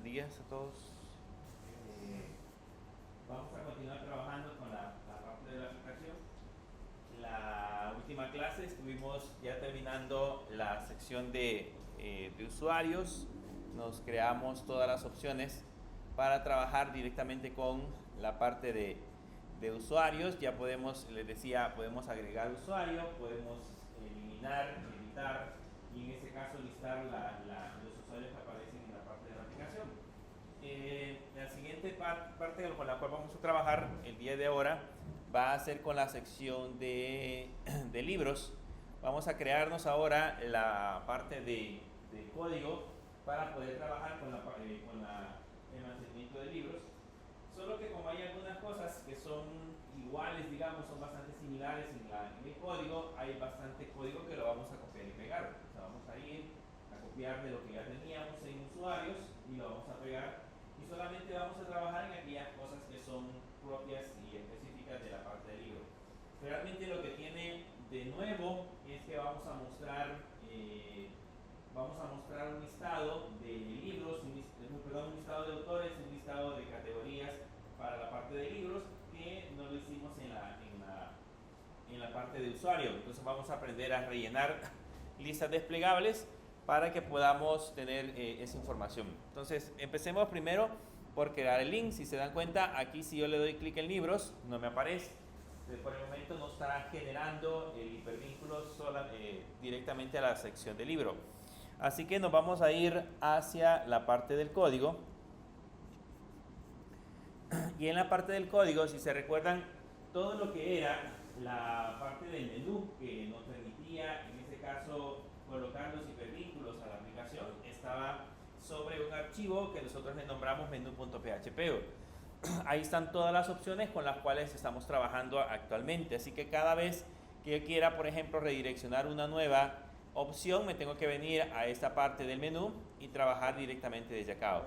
días a todos. Vamos a continuar trabajando con la parte de la aplicación. La última clase estuvimos ya terminando la sección de usuarios. Nos creamos todas las opciones para trabajar directamente con la parte de usuarios. Ya podemos, les decía, podemos agregar usuarios, podemos eliminar, editar y en este caso listar los usuarios que aparecen en la parte de la aplicación. La siguiente parte con la cual vamos a trabajar el día de ahora va a ser con la sección de libros. Vamos a crearnos ahora la parte de código para poder trabajar con el mantenimiento de libros. Solo que como hay algunas cosas que son iguales, digamos, son bastante similares en el código, hay bastante código que lo vamos a copiar y pegar. O sea, vamos a ir a copiar de lo que ya teníamos en usuarios y lo vamos a pegar. Y solamente vamos a trabajar en aquellas cosas que son propias y específicas de la parte del libro. Realmente lo que tiene de nuevo es que vamos a mostrar un listado de libros, un listado de autores, un listado de categorías para la parte de libros que no lo hicimos en la parte de usuario. Entonces vamos a aprender a rellenar listas desplegables para que podamos tener esa información. Entonces empecemos primero por crear el link. Si se dan cuenta, aquí si yo le doy clic en libros, no me aparece. Por el momento no está generando el hipervínculo directamente a la sección de libro. Así que nos vamos a ir hacia la parte del código. Y en la parte del código, si se recuerdan, todo lo que era la parte del menú que nos permitía, en este caso, colocar los hipervínculos a la aplicación, estaba sobre un archivo que nosotros le nombramos menú.php. Ahí están todas las opciones con las cuales estamos trabajando actualmente. Así que cada vez que yo quiera, por ejemplo, redireccionar una nueva opción, me tengo que venir a esta parte del menú y trabajar directamente desde acá.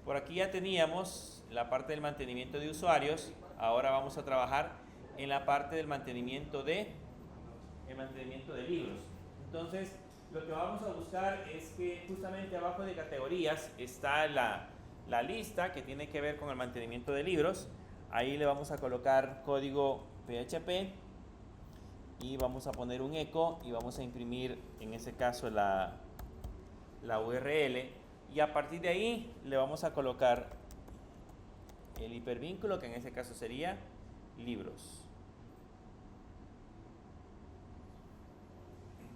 Por aquí ya teníamos la parte del mantenimiento de usuarios. Ahora vamos a trabajar en la parte del mantenimiento de libros. Entonces, lo que vamos a buscar es que justamente abajo de categorías está la lista que tiene que ver con el mantenimiento de libros. Ahí le vamos a colocar código PHP y vamos a poner un eco y vamos a imprimir en ese caso la URL, y a partir de ahí le vamos a colocar el hipervínculo, que en ese caso sería libros.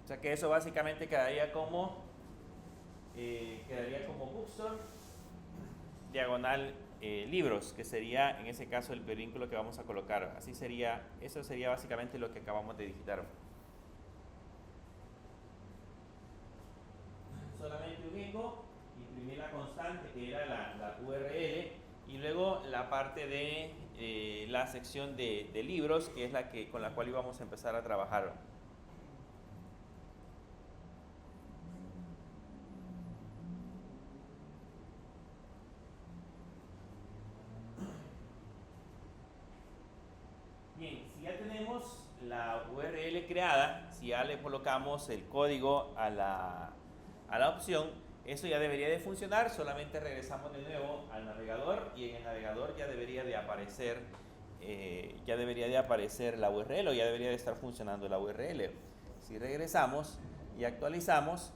O sea que eso básicamente quedaría como bookstore diagonal libros, que sería en ese caso el hipervínculo que vamos a colocar. Así sería, eso sería básicamente lo que acabamos de digitar. Solamente un eco, imprimir la constante que era la URL, y luego la parte de la sección de libros, que es con la cual íbamos a empezar a trabajar. Bien, si ya tenemos la URL creada, si ya le colocamos el código a la opción, eso ya debería de funcionar. Solamente regresamos de nuevo al navegador y en el navegador ya debería de aparecer la URL, o ya debería de estar funcionando la URL. Si regresamos y actualizamos,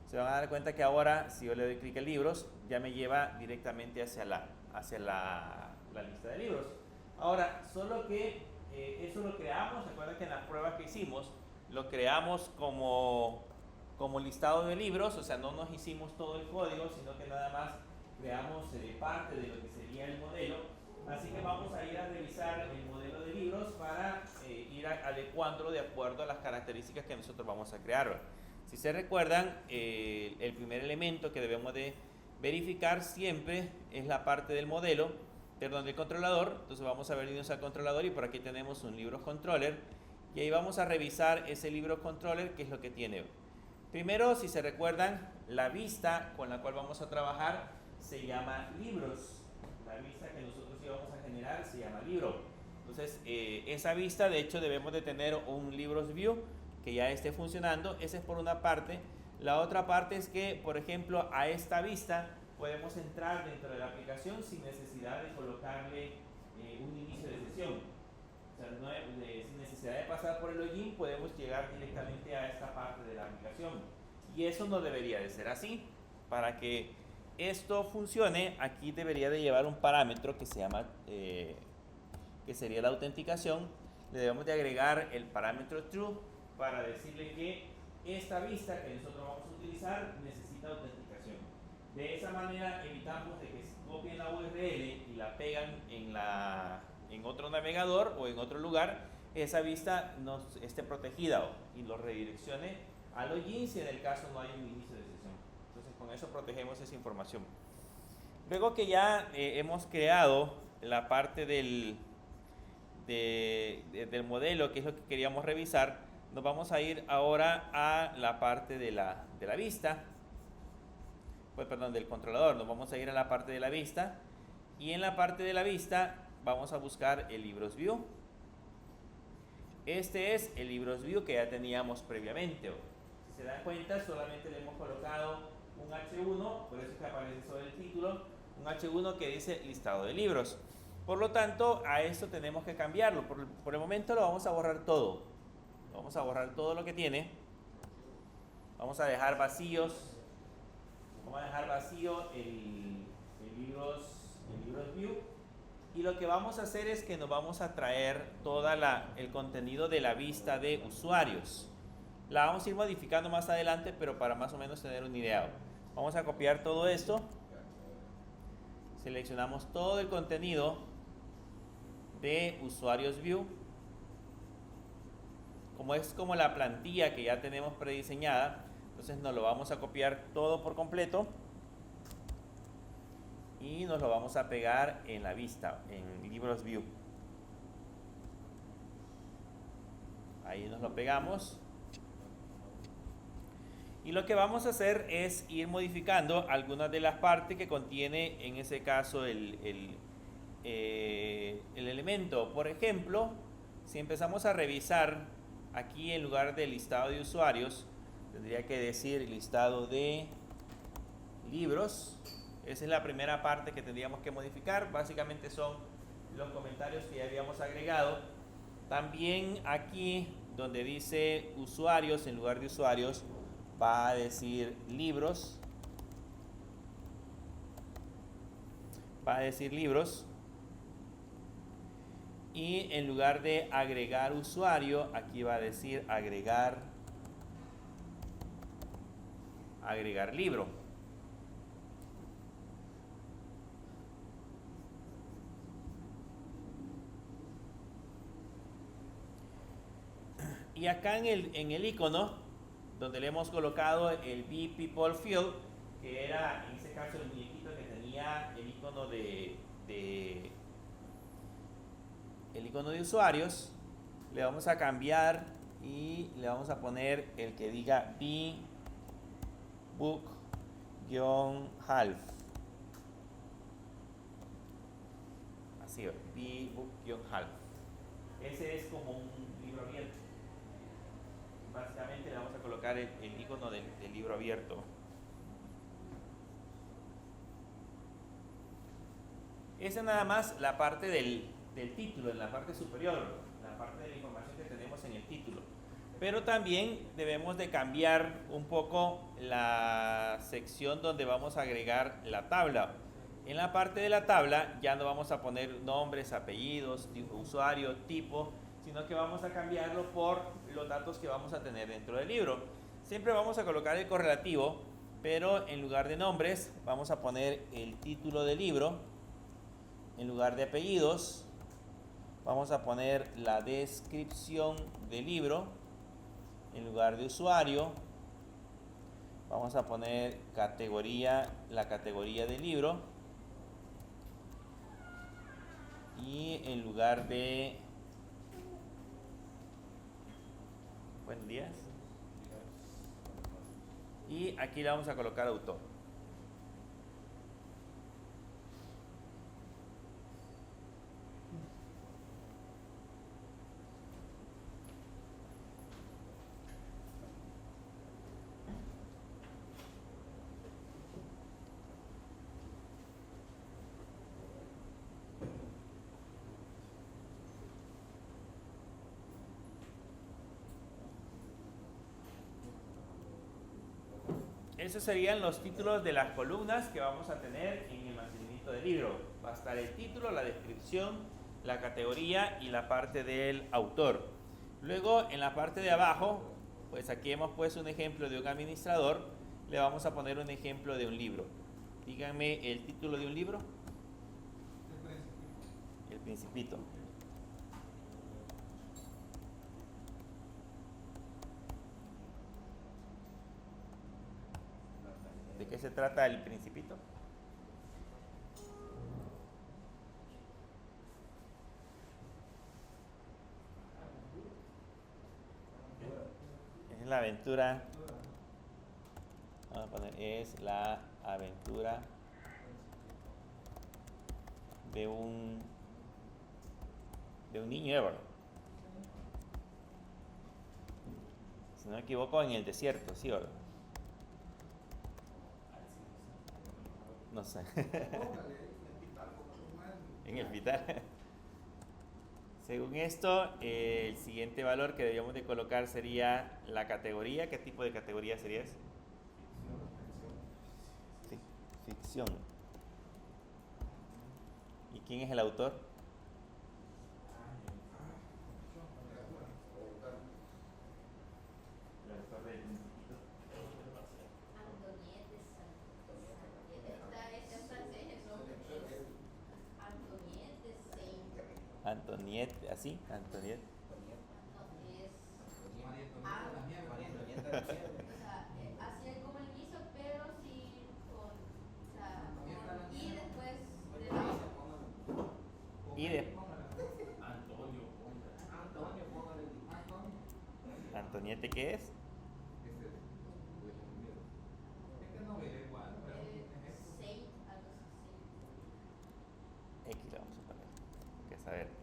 se van a dar cuenta que ahora, si yo le doy clic en libros, ya me lleva directamente hacia la lista de libros. Ahora, solo que eso lo creamos, recuerden que en las pruebas que hicimos, lo creamos como listado de libros, o sea, no nos hicimos todo el código, sino que nada más creamos parte de lo que sería el modelo. Así que vamos a ir a revisar el modelo de libros para ir adecuándolo de acuerdo a las características que nosotros vamos a crear. Si se recuerdan, el primer elemento que debemos de verificar siempre es la parte del modelo, del controlador. Entonces vamos a venirnos al controlador y por aquí tenemos un libro controller, y ahí vamos a revisar ese libro controller, qué es lo que tiene. Primero, si se recuerdan, la vista con la cual vamos a trabajar se llama libros. La vista que nosotros íbamos a generar se llama libro. Entonces, esa vista, de hecho, debemos de tener un libros view que ya esté funcionando. Esa es por una parte. La otra parte es que, por ejemplo, a esta vista podemos entrar dentro de la aplicación sin necesidad de colocarle un inicio de sesión. O sea, sin necesidad de pasar por el login, podemos llegar directamente a esta parte de la aplicación. Y eso no debería de ser así. Para que esto funcione, aquí debería de llevar un parámetro que se llama, que sería la autenticación. Le debemos de agregar el parámetro true para decirle que esta vista que nosotros vamos a utilizar necesita autenticación. De esa manera evitamos de que copien la URL y la pegan en otro navegador o en otro lugar, esa vista no esté protegida y lo redireccione al login si en el caso no hay un inicio de sesión. Entonces con eso protegemos esa información. Luego que ya hemos creado la parte del modelo, que es lo que queríamos revisar, nos vamos a ir ahora a la parte de la vista, del controlador. Nos vamos a ir a la parte de la vista, y en la parte de la vista vamos a buscar el Libros View. Este es el Libros View que ya teníamos previamente. Si se dan cuenta, solamente le hemos colocado un H1, por eso es que aparece sobre el título, un H1 que dice listado de libros. Por lo tanto, a esto tenemos que cambiarlo. Por el momento lo vamos a borrar todo. Vamos a borrar todo lo que tiene. Vamos a dejar vacío el libros view. Y lo que vamos a hacer es que nos vamos a traer todo el contenido de la vista de usuarios. La vamos a ir modificando más adelante, pero para más o menos tener una idea. Vamos a copiar todo esto. Seleccionamos todo el contenido de usuarios view. Como es como la plantilla que ya tenemos prediseñada, entonces nos lo vamos a copiar todo por completo y nos lo vamos a pegar en la vista, en Libros View. Ahí nos lo pegamos. Y lo que vamos a hacer es ir modificando algunas de las partes que contiene, en ese caso, el elemento. Por ejemplo, si empezamos a revisar aquí, en lugar de listado de usuarios, tendría que decir listado de libros. Esa es la primera parte que tendríamos que modificar. Básicamente son los comentarios que ya habíamos agregado. También aquí donde dice usuarios, en lugar de usuarios va a decir libros. Y en lugar de agregar usuario, aquí va a decir agregar libro. Y acá en el icono, donde le hemos colocado el Be People Field, que era en este caso el muñequito que tenía el icono de usuarios, le vamos a cambiar y le vamos a poner el que diga Be Book-half. Así, Be Book-half. Ese es como un libro abierto. Básicamente le vamos a colocar el icono del libro abierto. Esa es nada más la parte del título, en la parte superior, la parte de la información que tenemos en el título. Pero también debemos de cambiar un poco la sección donde vamos a agregar la tabla. En la parte de la tabla ya no vamos a poner nombres, apellidos, tipo usuario, tipo, sino que vamos a cambiarlo por los datos que vamos a tener dentro del libro. Siempre vamos a colocar el correlativo, pero en lugar de nombres vamos a poner el título del libro. En lugar de apellidos vamos a poner la descripción del libro. En lugar de usuario vamos a poner la categoría del libro. Y en lugar de buenos días, y aquí le vamos a colocar autor. esos serían los títulos de las columnas que vamos a tener en el mantenimiento del libro. Va a estar el título, la descripción, la categoría y la parte del autor. Luego, en la parte de abajo, pues aquí hemos puesto un ejemplo de un administrador. Le vamos a poner un ejemplo de un libro. Díganme el título de un libro. El Principito. ¿De qué se trata el Principito? Es la aventura. Vamos a poner, es la aventura de un niño Ever. Si no me equivoco, en el desierto, ¿sí o no? No sé. En el hospital. Según esto, el siguiente valor que deberíamos de colocar sería la categoría. ¿Qué tipo de categoría sería eso? Sí, ficción. ¿Y quién es el autor? El autor del Principito. Antoniette, ¿así? Antoniette. Así como el guiso, pero sí con y después de la Y de Antoniette, ¿qué es? Saint, algo así. X le vamos a poner. Hay que saber.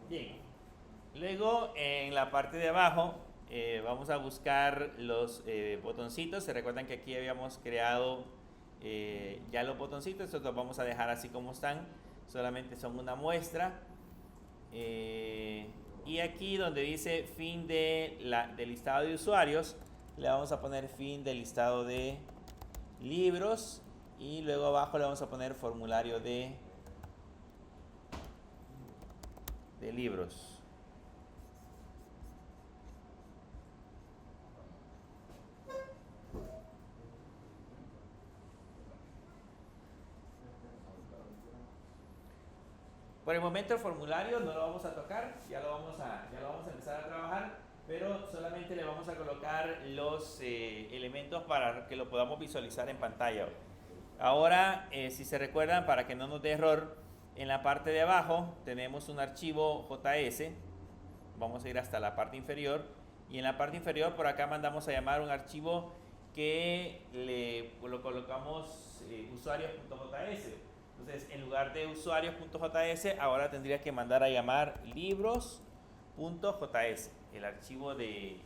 Bien. Luego, en la parte de abajo, vamos a buscar los botoncitos. Se recuerdan que aquí habíamos creado ya los botoncitos. Estos los vamos a dejar así como están. Solamente son una muestra. Y aquí donde dice fin del listado de usuarios, le vamos a poner fin del listado de libros. Y luego abajo le vamos a poner formulario de libros. Por el momento el formulario no lo vamos a tocar, ya lo vamos a empezar a trabajar, pero solamente le vamos a colocar los elementos para que lo podamos visualizar en pantalla. Ahora, si se recuerdan, para que no nos dé error, en la parte de abajo tenemos un archivo JS. Vamos a ir hasta la parte inferior. Y en la parte inferior, por acá mandamos a llamar un archivo que lo colocamos usuarios.js. Entonces, en lugar de usuarios.js, ahora tendría que mandar a llamar libros.js, el archivo de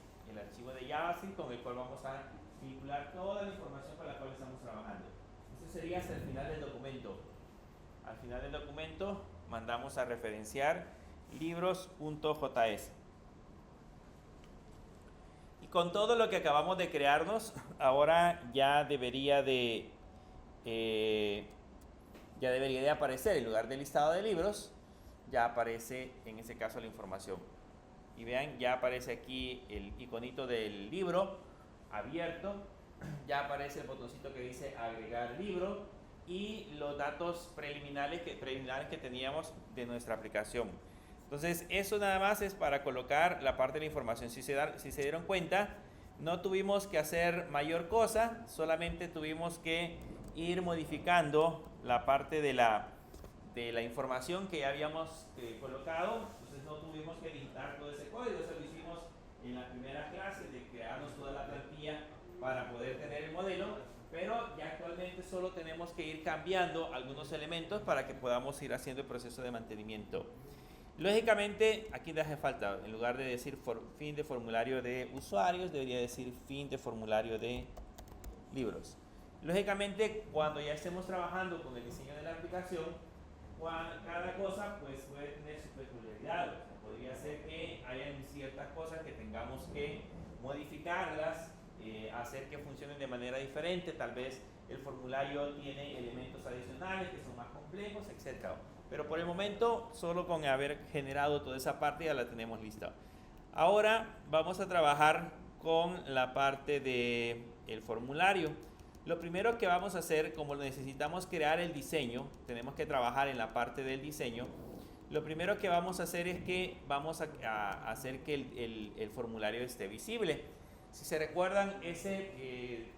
JavaScript con el cual vamos a vincular toda la información con la cual estamos trabajando. Eso sería hasta el final del documento. Al final del documento mandamos a referenciar libros.js. Y con todo lo que acabamos de crearnos, ahora ya debería de aparecer, en lugar del listado de libros, ya aparece en ese caso la información. Y vean, ya aparece aquí el iconito del libro abierto, ya aparece el botoncito que dice agregar libro y los datos preliminares que teníamos de nuestra aplicación. Entonces, eso nada más es para colocar la parte de la información. Si se dieron cuenta, no tuvimos que hacer mayor cosa, solamente tuvimos que ir modificando la parte de la información que ya habíamos colocado. Entonces no tuvimos que digitar todo ese código, eso lo hicimos en la primera clase de crearnos toda la plantilla para poder tener el modelo, pero ya actualmente solo tenemos que ir cambiando algunos elementos para que podamos ir haciendo el proceso de mantenimiento. Lógicamente, aquí le hace falta, en lugar de decir fin de formulario de usuarios, debería decir fin de formulario de libros. Lógicamente, cuando ya estemos trabajando con el diseño de la aplicación, cada cosa pues puede tener su peculiaridad. O sea, podría ser que hayan ciertas cosas que tengamos que modificarlas, hacer que funcionen de manera diferente. Tal vez el formulario tiene elementos adicionales que son más complejos, etc. Pero por el momento, solo con haber generado toda esa parte ya la tenemos lista. Ahora vamos a trabajar con la parte del formulario. Lo primero que vamos a hacer, como necesitamos crear el diseño, tenemos que trabajar en la parte del diseño. Lo primero que vamos a hacer es que vamos a hacer que el formulario esté visible. Si se recuerdan, ese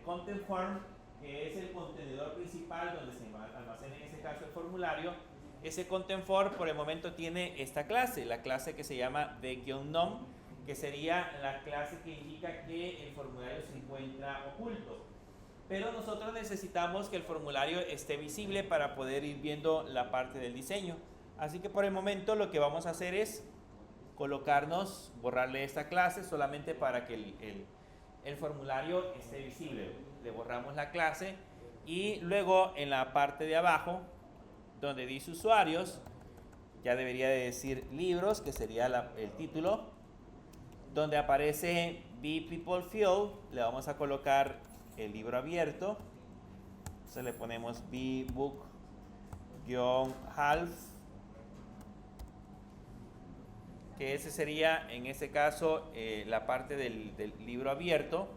content form, que es el contenedor principal donde se almacena en este caso el formulario, ese content form por el momento tiene esta clase, la clase que se llama the-nom, que sería la clase que indica que el formulario se encuentra oculto. Pero nosotros necesitamos que el formulario esté visible para poder ir viendo la parte del diseño. Así que por el momento lo que vamos a hacer es colocarnos, borrarle esta clase solamente para que el formulario esté visible. Le borramos la clase y luego en la parte de abajo, donde dice usuarios, ya debería de decir libros, que sería el título. Donde aparece Be People Field, le vamos a colocar el libro abierto. Entonces le ponemos Be Book-half, que ese sería en este caso la parte del libro abierto.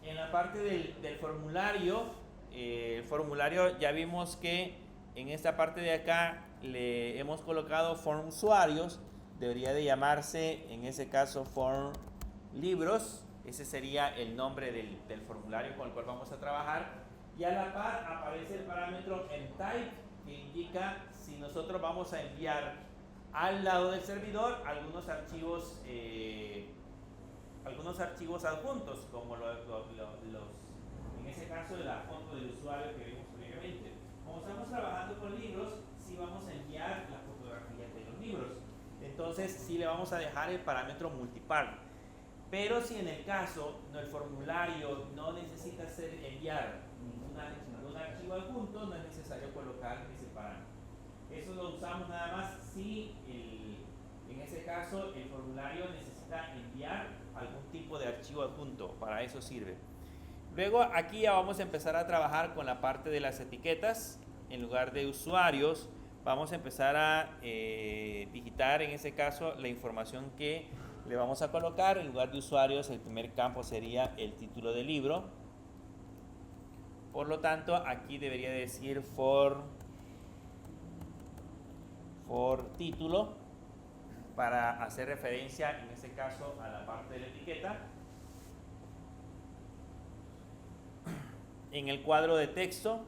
En la parte del formulario, el formulario ya vimos que en esta parte de acá le hemos colocado form usuarios, debería de llamarse en ese caso form libros, ese sería el nombre del formulario con el cual vamos a trabajar, y a la par aparece el parámetro entype, que indica si nosotros vamos a enviar al lado del servidor algunos archivos adjuntos, como en ese caso de la foto del usuario que vimos previamente. Como estamos trabajando con libros, sí vamos a enviar las fotografías de los libros. Entonces sí le vamos a dejar el parámetro multipart. Pero si en el caso el formulario no necesita enviar ningún archivo adjunto, no es necesario colocar ese parámetro. Eso lo usamos nada más si en ese caso el formulario necesita enviar algún tipo de archivo adjunto. Para eso sirve. Luego aquí ya vamos a empezar a trabajar con la parte de las etiquetas. En lugar de usuarios, vamos a empezar a digitar en ese caso la información que le vamos a colocar. En lugar de usuarios, el primer campo sería el título del libro. Por lo tanto, aquí debería decir for título, para hacer referencia en ese caso a la parte de la etiqueta. En el cuadro de texto,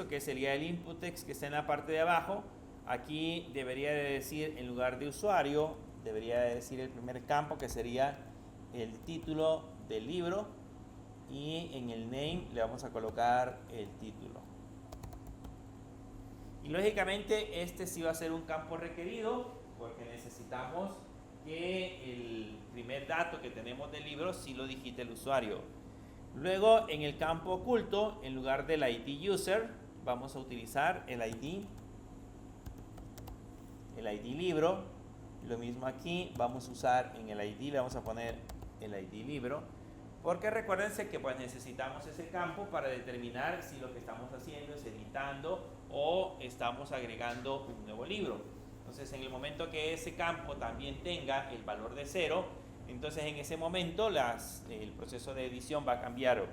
que sería el input text que está en la parte de abajo, aquí debería de decir, en lugar de usuario, debería de decir el primer campo, que sería el título del libro, y en el name le vamos a colocar el título. Y lógicamente este sí va a ser un campo requerido, porque necesitamos que el primer dato que tenemos del libro sí lo digite el usuario. Luego en el campo oculto, en lugar del ID user, vamos a utilizar el ID libro. Lo mismo aquí, vamos a usar en el ID, le vamos a poner el ID libro, porque recuérdense que pues necesitamos ese campo para determinar si lo que estamos haciendo es editando o estamos agregando un nuevo libro. Entonces en el momento que ese campo también tenga el valor de 0, entonces en ese momento el proceso de edición va a cambiar.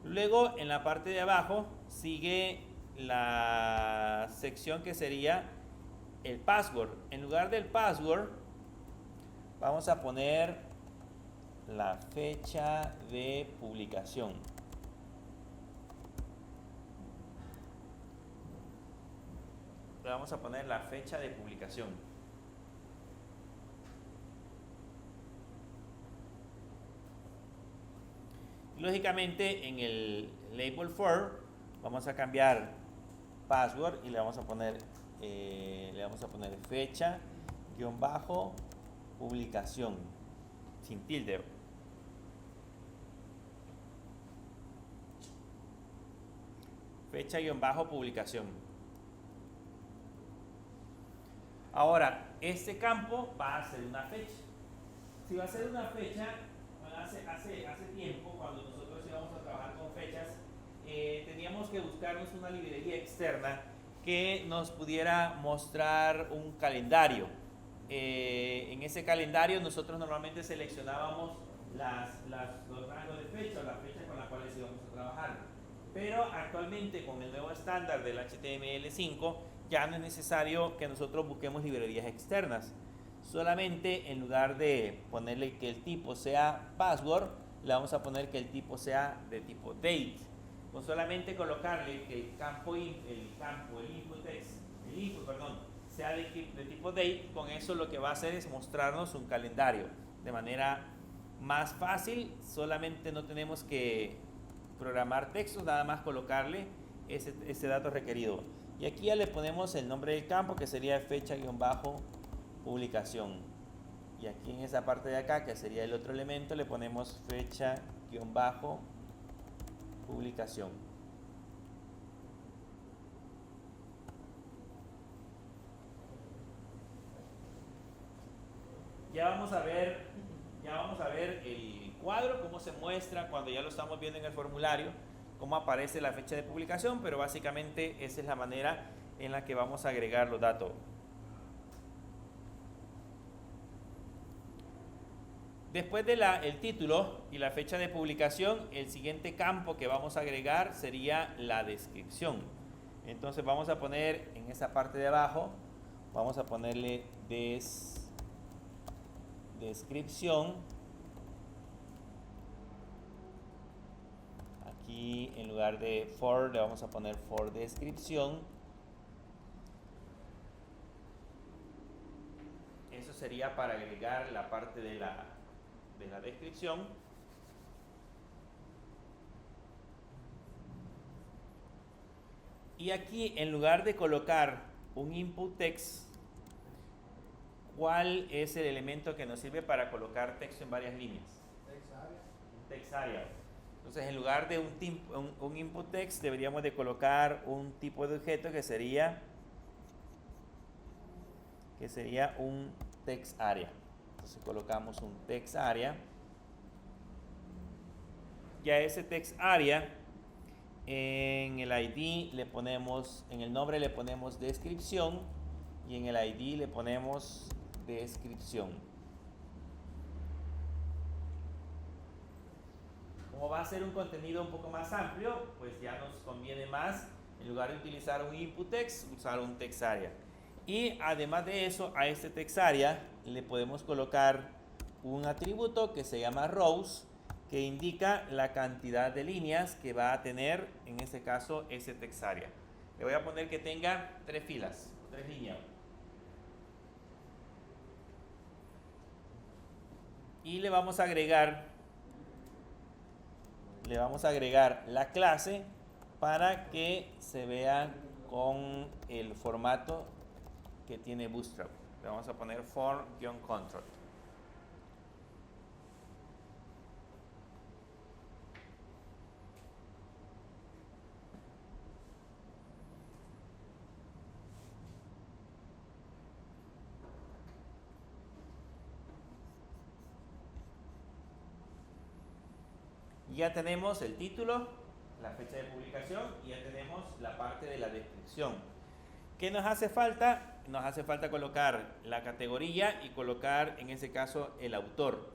Luego en la parte de abajo sigue la sección que sería el password. En lugar del password vamos a poner la fecha de publicación. Le vamos a poner la fecha de publicación. Lógicamente en el label for vamos a cambiar password y le vamos a poner fecha _ publicación sin tilde. fecha-publicación. Ahora, este campo va a ser una fecha. Si va a ser una fecha, hace tiempo, cuando nosotros íbamos a trabajar con fechas, teníamos que buscarnos una librería externa que nos pudiera mostrar un calendario. En ese calendario nosotros normalmente seleccionábamos los rangos de fecha o las fechas con las cuales íbamos a trabajar. Pero actualmente con el nuevo estándar del HTML5 ya no es necesario que nosotros busquemos librerías externas. Solamente en lugar de ponerle que el tipo sea password, le vamos a poner que el tipo sea de tipo date. Con solamente colocarle que el input, sea de tipo date, con eso lo que va a hacer es mostrarnos un calendario de manera más fácil. Solamente no tenemos que programar textos, nada más colocarle ese dato requerido. Y aquí ya le ponemos el nombre del campo, que sería fecha-publicación. Y aquí en esa parte de acá, que sería el otro elemento, le ponemos fecha-publicación. Ya vamos a ver el cuadro, cómo se muestra cuando ya lo estamos viendo en el formulario, cómo aparece la fecha de publicación, pero básicamente esa es la manera en la que vamos a agregar los datos. Después de el título y la fecha de publicación, el siguiente campo que vamos a agregar sería la descripción. Entonces vamos a poner en esa parte de abajo, vamos a ponerle descripción. Aquí en lugar de for le vamos a poner for descripción. Eso sería para agregar la parte de la descripción. Y aquí en lugar de colocar un input text, ¿cuál es el elemento que nos sirve para colocar texto en varias líneas? Text area. Entonces en lugar de un input text deberíamos de colocar un tipo de objeto que sería un text area. Entonces colocamos un text area. Y a ese text area en el ID le ponemos, en el nombre le ponemos descripción y en el ID le ponemos descripción. Como va a ser un contenido un poco más amplio, pues ya nos conviene más, en lugar de utilizar un input text, usar un text area. Y además de eso, a este text area le podemos colocar un atributo que se llama rows, que indica la cantidad de líneas que va a tener, en este caso, ese text area. Le voy a poner que tenga 3 filas, 3 líneas. Y le vamos a agregar la clase para que se vea con el formato que tiene Bootstrap. Le vamos a poner form-control. Ya tenemos el título, la fecha de publicación y ya tenemos la parte de la descripción. ¿Qué nos hace falta? Nos hace falta colocar la categoría y colocar en ese caso el autor.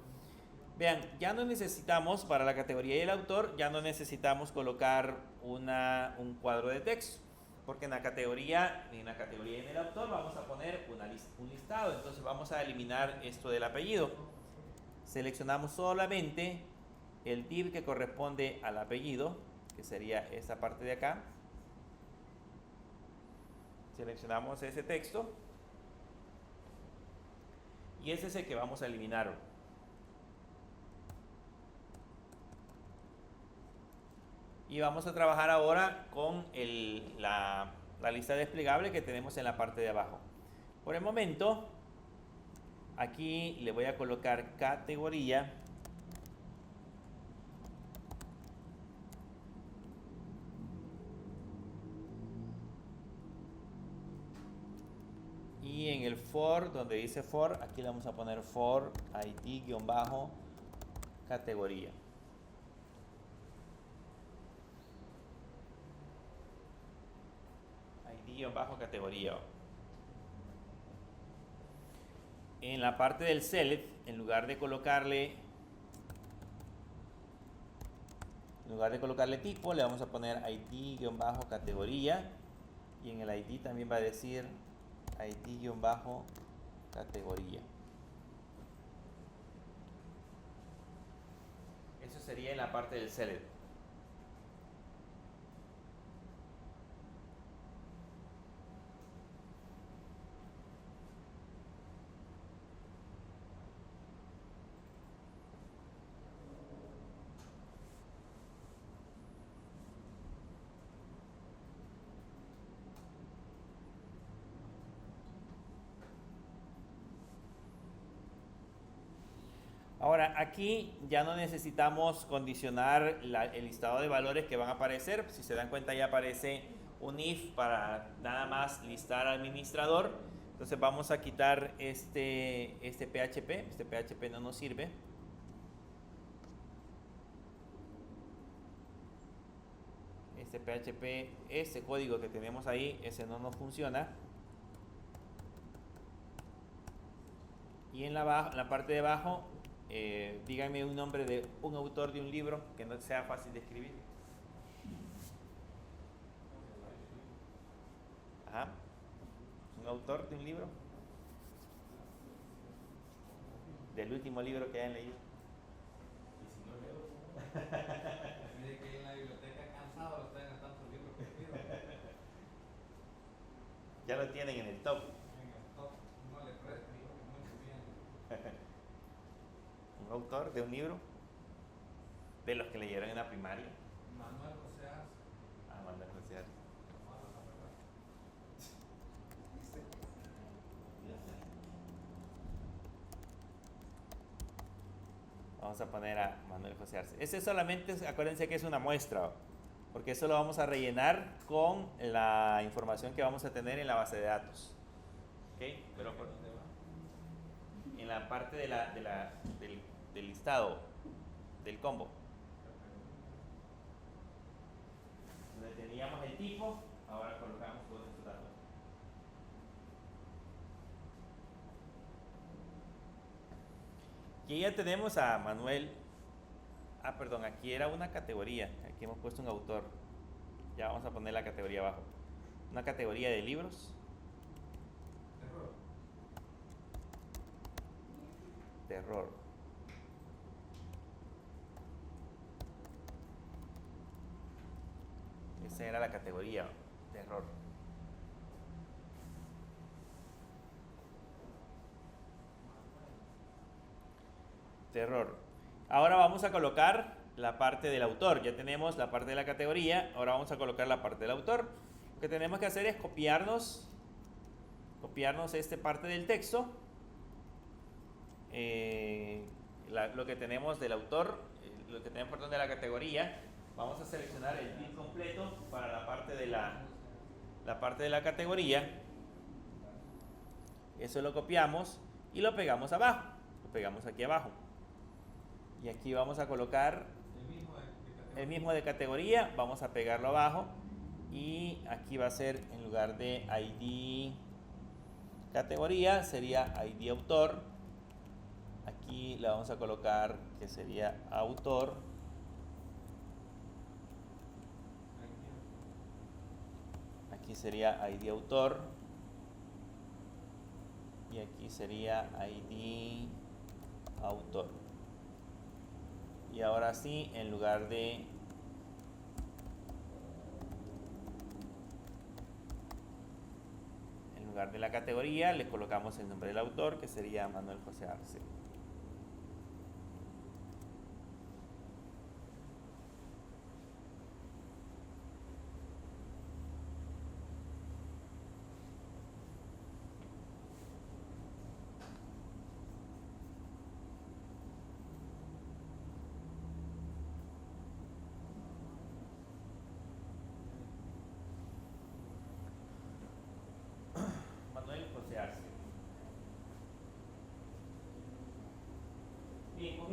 Vean, ya no necesitamos para la categoría y el autor, ya no necesitamos colocar un cuadro de texto, porque en la categoría y en el autor vamos a poner un listado. Entonces vamos a eliminar esto del apellido. Seleccionamos solamente el div que corresponde al apellido, que sería esta parte de acá. Seleccionamos ese texto y ese es el que vamos a eliminar. Y vamos a trabajar ahora con la lista desplegable que tenemos en la parte de abajo. Por el momento, aquí le voy a colocar categoría. Y en el for, donde dice for, aquí le vamos a poner for ID-categoría. ID-categoría. En la parte del select, en lugar de colocarle tipo, le vamos a poner ID-categoría. Y en el ID también va a decir ID-categoría. Eso sería en la parte del select. Ahora, aquí ya no necesitamos condicionar el listado de valores que van a aparecer. Si se dan cuenta, ya aparece un if para nada más listar al administrador. Entonces vamos a quitar este PHP. Este PHP no nos sirve. Este PHP, este código que tenemos ahí, ese no nos funciona. Y en la parte de abajo, díganme un nombre de un autor de un libro que no sea fácil de escribir. Ajá. Un autor de un libro. Del último libro que hayan leído. Y si no leo, mire que en la biblioteca cansado lo traen a tantos libros que pido. Ya lo tienen en el top. En el top, no le presto, digo que mucho bien. Un autor de un libro. De los que leyeron en la primaria. Manuel José Arce. Ah, Manuel José Arce. Vamos a poner a Manuel José Arce. Ese solamente, acuérdense que es una muestra, porque eso lo vamos a rellenar con la información que vamos a tener en la base de datos. ¿Ok? Pero ¿Dónde va? en la parte del listado, del combo. Donde teníamos el tipo, ahora colocamos todos estos datos. Aquí ya tenemos a Manuel. Ah, perdón, aquí era una categoría. Aquí hemos puesto un autor. Ya vamos a poner la categoría abajo. Una categoría de libros. Terror. Esa era la categoría, terror. Terror. Ahora vamos a colocar la parte del autor. Ya tenemos la parte de la categoría. Ahora vamos a colocar la parte del autor. Lo que tenemos que hacer es copiarnos esta parte del texto. Lo que tenemos del autor, lo que tenemos perdón, de la categoría. Vamos a seleccionar el div completo para la parte de la categoría. Eso lo copiamos y lo pegamos abajo. Lo pegamos aquí abajo. Y aquí vamos a colocar el mismo de categoría. Vamos a pegarlo abajo. Y aquí va a ser, en lugar de ID categoría, sería ID autor. Aquí le vamos a colocar que sería autor. Aquí sería ID autor. Y aquí sería ID autor. Y ahora sí, en lugar de la categoría, le colocamos el nombre del autor, que sería Manuel José Arce. Manuel José Arce.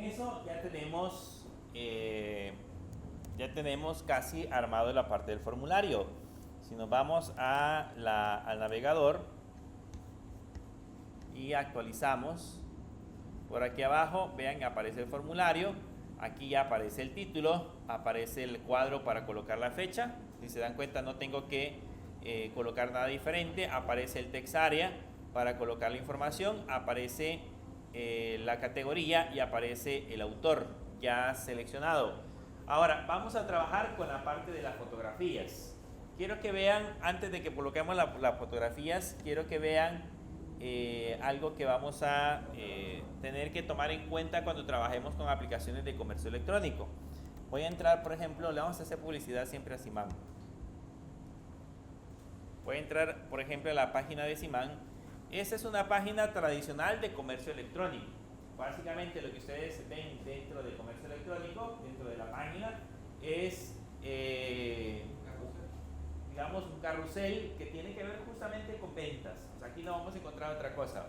eso ya tenemos casi armado la parte del formulario. Si nos vamos al navegador y actualizamos, por aquí abajo, vean, aparece el formulario. Aquí ya aparece el título, aparece el cuadro para colocar la fecha. Si se dan cuenta, no tengo que colocar nada diferente. Aparece el text area para colocar la información, aparece la categoría y aparece el autor ya seleccionado. Ahora vamos a trabajar con la parte de las fotografías. Quiero que vean, antes de que coloquemos las fotografías, quiero que vean algo que vamos a tener que tomar en cuenta cuando trabajemos con aplicaciones de comercio electrónico. Voy a entrar, por ejemplo, le vamos a hacer publicidad siempre a Simán. Voy a entrar, por ejemplo, a la página de Simán. Esta es una página tradicional de comercio electrónico. Básicamente lo que ustedes ven dentro de comercio electrónico, dentro de la página, es digamos un carrusel que tiene que ver justamente con ventas. O sea, aquí no vamos a encontrar otra cosa.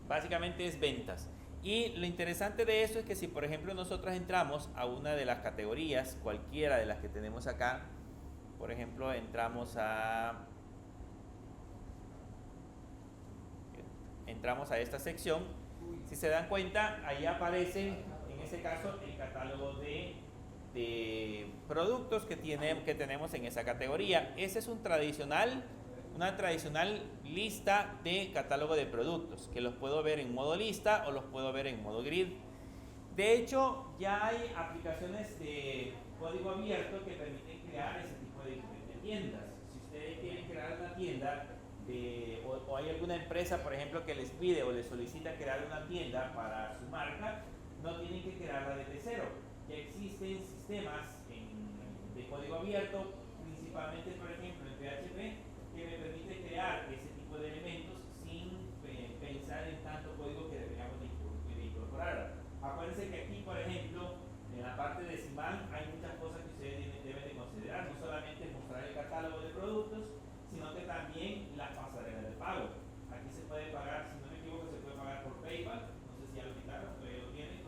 Básicamente es ventas. Y lo interesante de eso es que si por ejemplo nosotros entramos a una de las categorías, cualquiera de las que tenemos acá, por ejemplo entramos a esta sección, si se dan cuenta, ahí aparece en ese caso el catálogo de productos que tenemos en esa categoría. Ese es una tradicional lista de catálogo de productos, que los puedo ver en modo lista o los puedo ver en modo grid. De hecho, ya hay aplicaciones de código abierto que permiten crear ese tipo de tiendas. Si ustedes quieren crear una tienda o hay alguna empresa, por ejemplo, que les pide o les solicita crear una tienda para su marca, no tienen que crearla desde cero. Ya existen sistemas de código abierto, principalmente, por ejemplo, en PHP, que me permite crear ese tipo de elementos sin pensar en tanto código que deberíamos de incorporar. Acuérdense que aquí, por ejemplo, en la parte de Simán hay muchas cosas que ustedes deben de considerar, no solamente mostrar el catálogo de productos, sino que también las pasarelas de pago. Aquí se puede pagar, si no me equivoco, se puede pagar por PayPal, no sé si ya lo quitaron, todavía lo tienen,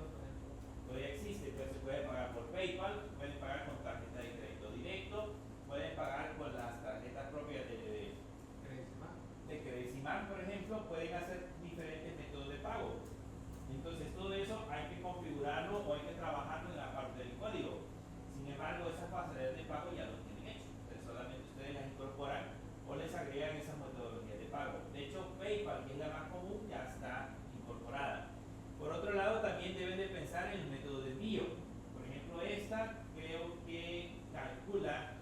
todavía existe, pero se puede pagar por PayPal, pueden pagar con tarjeta de crédito directo, pueden pagar con las tarjetas propias de Credicimar, por ejemplo, pueden hacer diferentes métodos de pago. Entonces todo eso hay que configurarlo o hay que trabajarlo en la parte del código. Sin embargo, esas pasarelas de pago ya lo tienen hecho, entonces solamente ustedes las incorporan o les agregan esas metodologías de pago. De hecho, PayPal, que es la más común, ya está incorporada. Por otro lado, también deben de pensar en el método de envío. Por ejemplo, esta creo que calcula,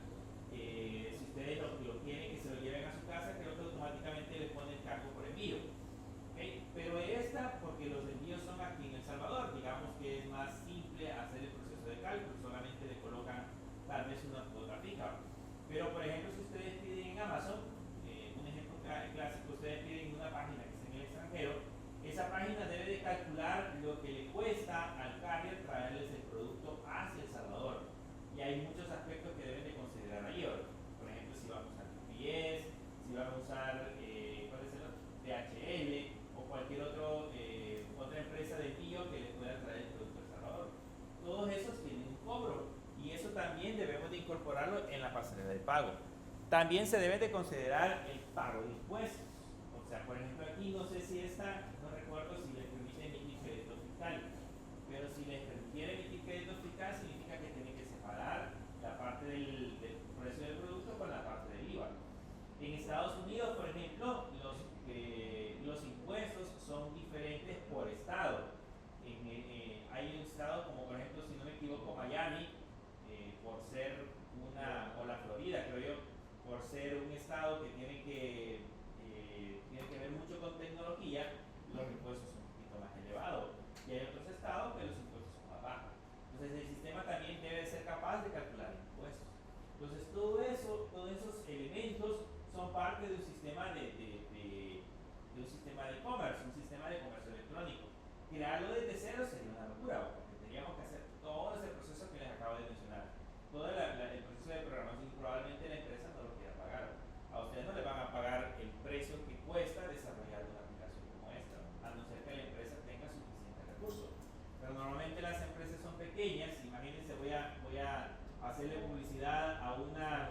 si ustedes lo quieren que se lo lleven a su casa, creo que automáticamente les pone el cargo por envío. ¿Okay? Pero esta, porque los envíos son aquí en El Salvador, digamos que es más simple hacer el proceso de cálculo, solamente le colocan tal vez una cuota fija. Pero por ejemplo, si ustedes piden en Amazon, un ejemplo clásico, ustedes piden una página que esté en el extranjero, esa página debe de calcular lo que le cuesta al carrier traerles el producto hacia El Salvador. Y hay muchos aspectos que deben de considerar ahí. Por ejemplo, si van a usar UPS, si van a usar ¿cuál es el otro? DHL o cualquier otra empresa de envío que les pueda traer el producto a El Salvador. Todos esos tienen un cobro y eso también debemos de incorporarlo en la pasarela de pago. También se debe de considerar el pago de impuestos. O sea, por ejemplo, aquí no sé si no recuerdo si les permite emitir crédito fiscal, pero si les permitiera emitir crédito fiscal significa que tienen que separar la parte del precio del producto con la parte del IVA. En Estados Unidos, por ejemplo, los impuestos son diferentes por estado. Hay un estado como, por ejemplo, si no me equivoco, Miami, por ser o la Florida, creo yo, por ser un estado que tiene que ver mucho con tecnología, los impuestos son un poquito más elevados. Y hay otros estados que los impuestos son más bajos. Entonces el sistema también debe ser capaz de calcular impuestos. Entonces todos esos elementos son parte de un sistema de e-commerce, un sistema de comercio electrónico. Crearlo desde cero sería una locura, porque tendríamos que hacer todo ese proceso que les acabo de mencionar. Todo el proceso de programación, probablemente la empresa no lo quiera pagar. A ustedes no les van a pagar el precio que cuesta desarrollar una aplicación como esta, a no ser que la empresa tenga suficientes recursos. Pero normalmente las empresas hacerle publicidad a una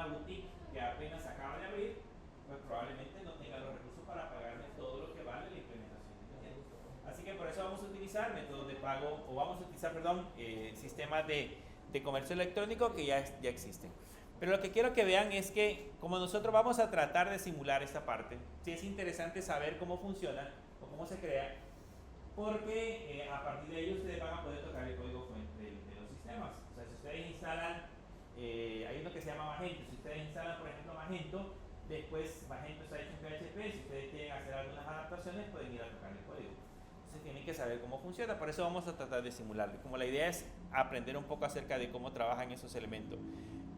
boutique que apenas acaba de abrir, pues probablemente no tenga los recursos para pagarme todo lo que vale la implementación de Internet. Así que por eso vamos a utilizar métodos de pago, o vamos a utilizar, perdón, sistemas de comercio electrónico que ya existen. Pero lo que quiero que vean es que como nosotros vamos a tratar de simular esta parte, sí es interesante saber cómo funciona o cómo se crea, porque a partir de ello ustedes van a poder tocar el código fuente de los sistemas. O sea, si ustedes instalan, hay uno que se llama Magento, si ustedes instalan por ejemplo Magento, después Magento está hecho en PHP, si ustedes quieren hacer algunas adaptaciones pueden ir a tocar el código. Entonces tienen que saber cómo funciona, por eso vamos a tratar de simularlo. Como la idea es aprender un poco acerca de cómo trabajan esos elementos.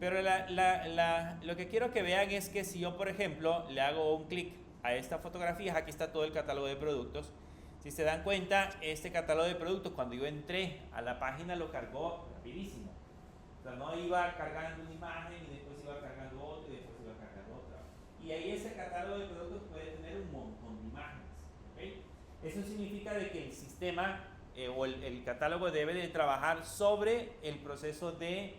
Pero lo que quiero que vean es que si yo, por ejemplo, le hago un clic a esta fotografía, aquí está todo el catálogo de productos. Si se dan cuenta, este catálogo de productos, cuando yo entré a la página, lo cargó rapidísimo. O sea, no iba cargando una imagen y después iba cargando otra y después iba cargando otra. Y ahí ese catálogo de productos puede tener un montón de imágenes. ¿Okay? Eso significa de que el sistema o el catálogo debe de trabajar sobre el proceso de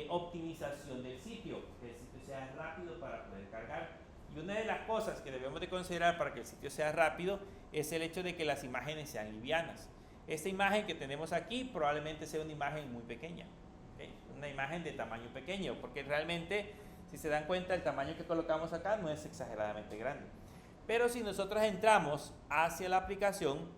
optimización del sitio, que el sitio sea rápido para poder cargar. Y una de las cosas que debemos de considerar para que el sitio sea rápido es el hecho de que las imágenes sean livianas. Esta imagen que tenemos aquí probablemente sea una imagen muy pequeña, ¿okay? Una imagen de tamaño pequeño, porque realmente, si se dan cuenta, el tamaño que colocamos acá no es exageradamente grande. Pero si nosotros entramos hacia la aplicación,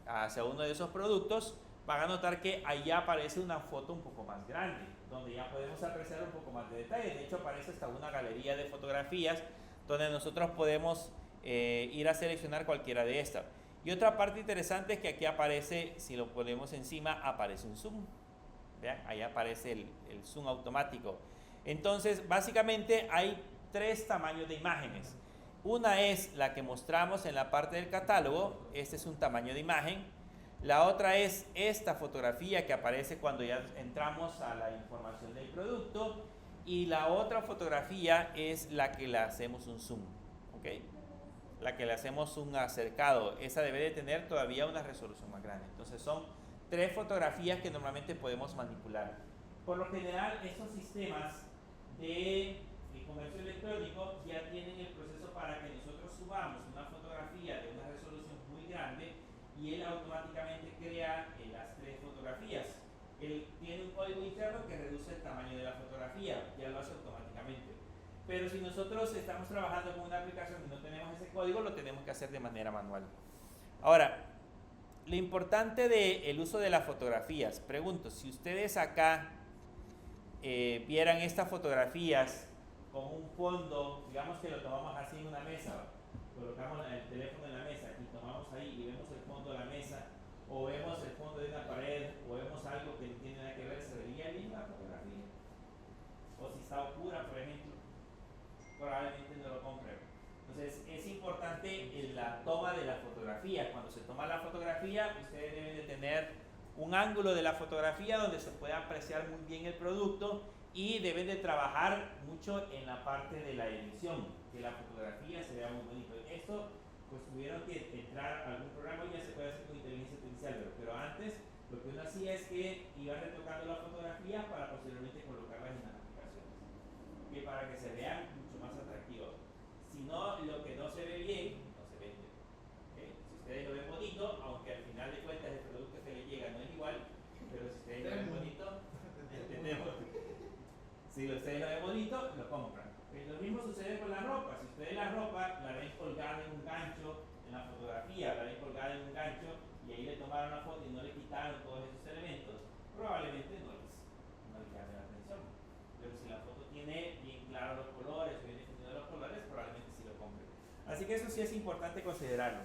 hacia uno de esos productos, van a notar que allá aparece una foto un poco más grande, donde ya podemos apreciar un poco más de detalle. De hecho, aparece hasta una galería de fotografías donde nosotros podemos ir a seleccionar cualquiera de estas. Y otra parte interesante es que aquí aparece, si lo ponemos encima, aparece un zoom. Vean, ahí aparece el zoom automático. Entonces, básicamente hay tres tamaños de imágenes. Una es la que mostramos en la parte del catálogo, este es un tamaño de imagen. La otra es esta fotografía que aparece cuando ya entramos a la información del producto. Y la otra fotografía es la que le hacemos un zoom, ¿ok? La que le hacemos un acercado, esa debe de tener todavía una resolución más grande. Entonces son tres fotografías que normalmente podemos manipular. Por lo general, estos sistemas de comercio electrónico ya tienen el proceso para que nosotros subamos una fotografía de una resolución muy grande y él automáticamente crea las tres fotografías. Él tiene un código interno que reduce el tamaño de la fotografía, ya lo hace automáticamente. Pero si nosotros estamos trabajando con una aplicación y no tenemos ese código, lo tenemos que hacer de manera manual. Ahora, lo importante del uso de las fotografías, pregunto, si ustedes acá vieran estas fotografías con un fondo, digamos que lo tomamos así en una mesa, colocamos el teléfono en la mesa y tomamos ahí y vemos el fondo de la mesa, o vemos el fondo de una pared, o vemos algo que no tiene nada que ver, ¿se vería bien la fotografía? O si está oscura, por ejemplo, probablemente no lo compren. Entonces es importante la toma de la fotografía. Cuando se toma la fotografía, ustedes deben de tener un ángulo de la fotografía donde se pueda apreciar muy bien el producto y deben de trabajar mucho en la parte de la edición, que la fotografía se vea muy bonito. Esto pues tuvieron que entrar a algún programa y ya se puede hacer con inteligencia artificial, pero antes lo que uno hacía es que iba retocando la fotografía para posteriormente colocarlas en las aplicaciones, que para que se vean mucho más atractivos. Si no, lo que no se ve bien, no se vende. ¿Okay? Si ustedes lo ven bonito, aunque al final de cuentas el producto que les llega no es igual, pero si ustedes lo ven bonito, entendemos. Si ustedes lo ven bonito, lo compran. Lo mismo sucede con la ropa. Si ustedes la ropa la ven colgada en un gancho en la fotografía, la ven colgada en un gancho y ahí le tomaron la foto y no le quitaron todos esos elementos, probablemente no les llame la atención. Pero si la foto tiene bien claros los colores, bien definidos los colores, probablemente sí lo compren. Así que eso sí es importante considerarlo.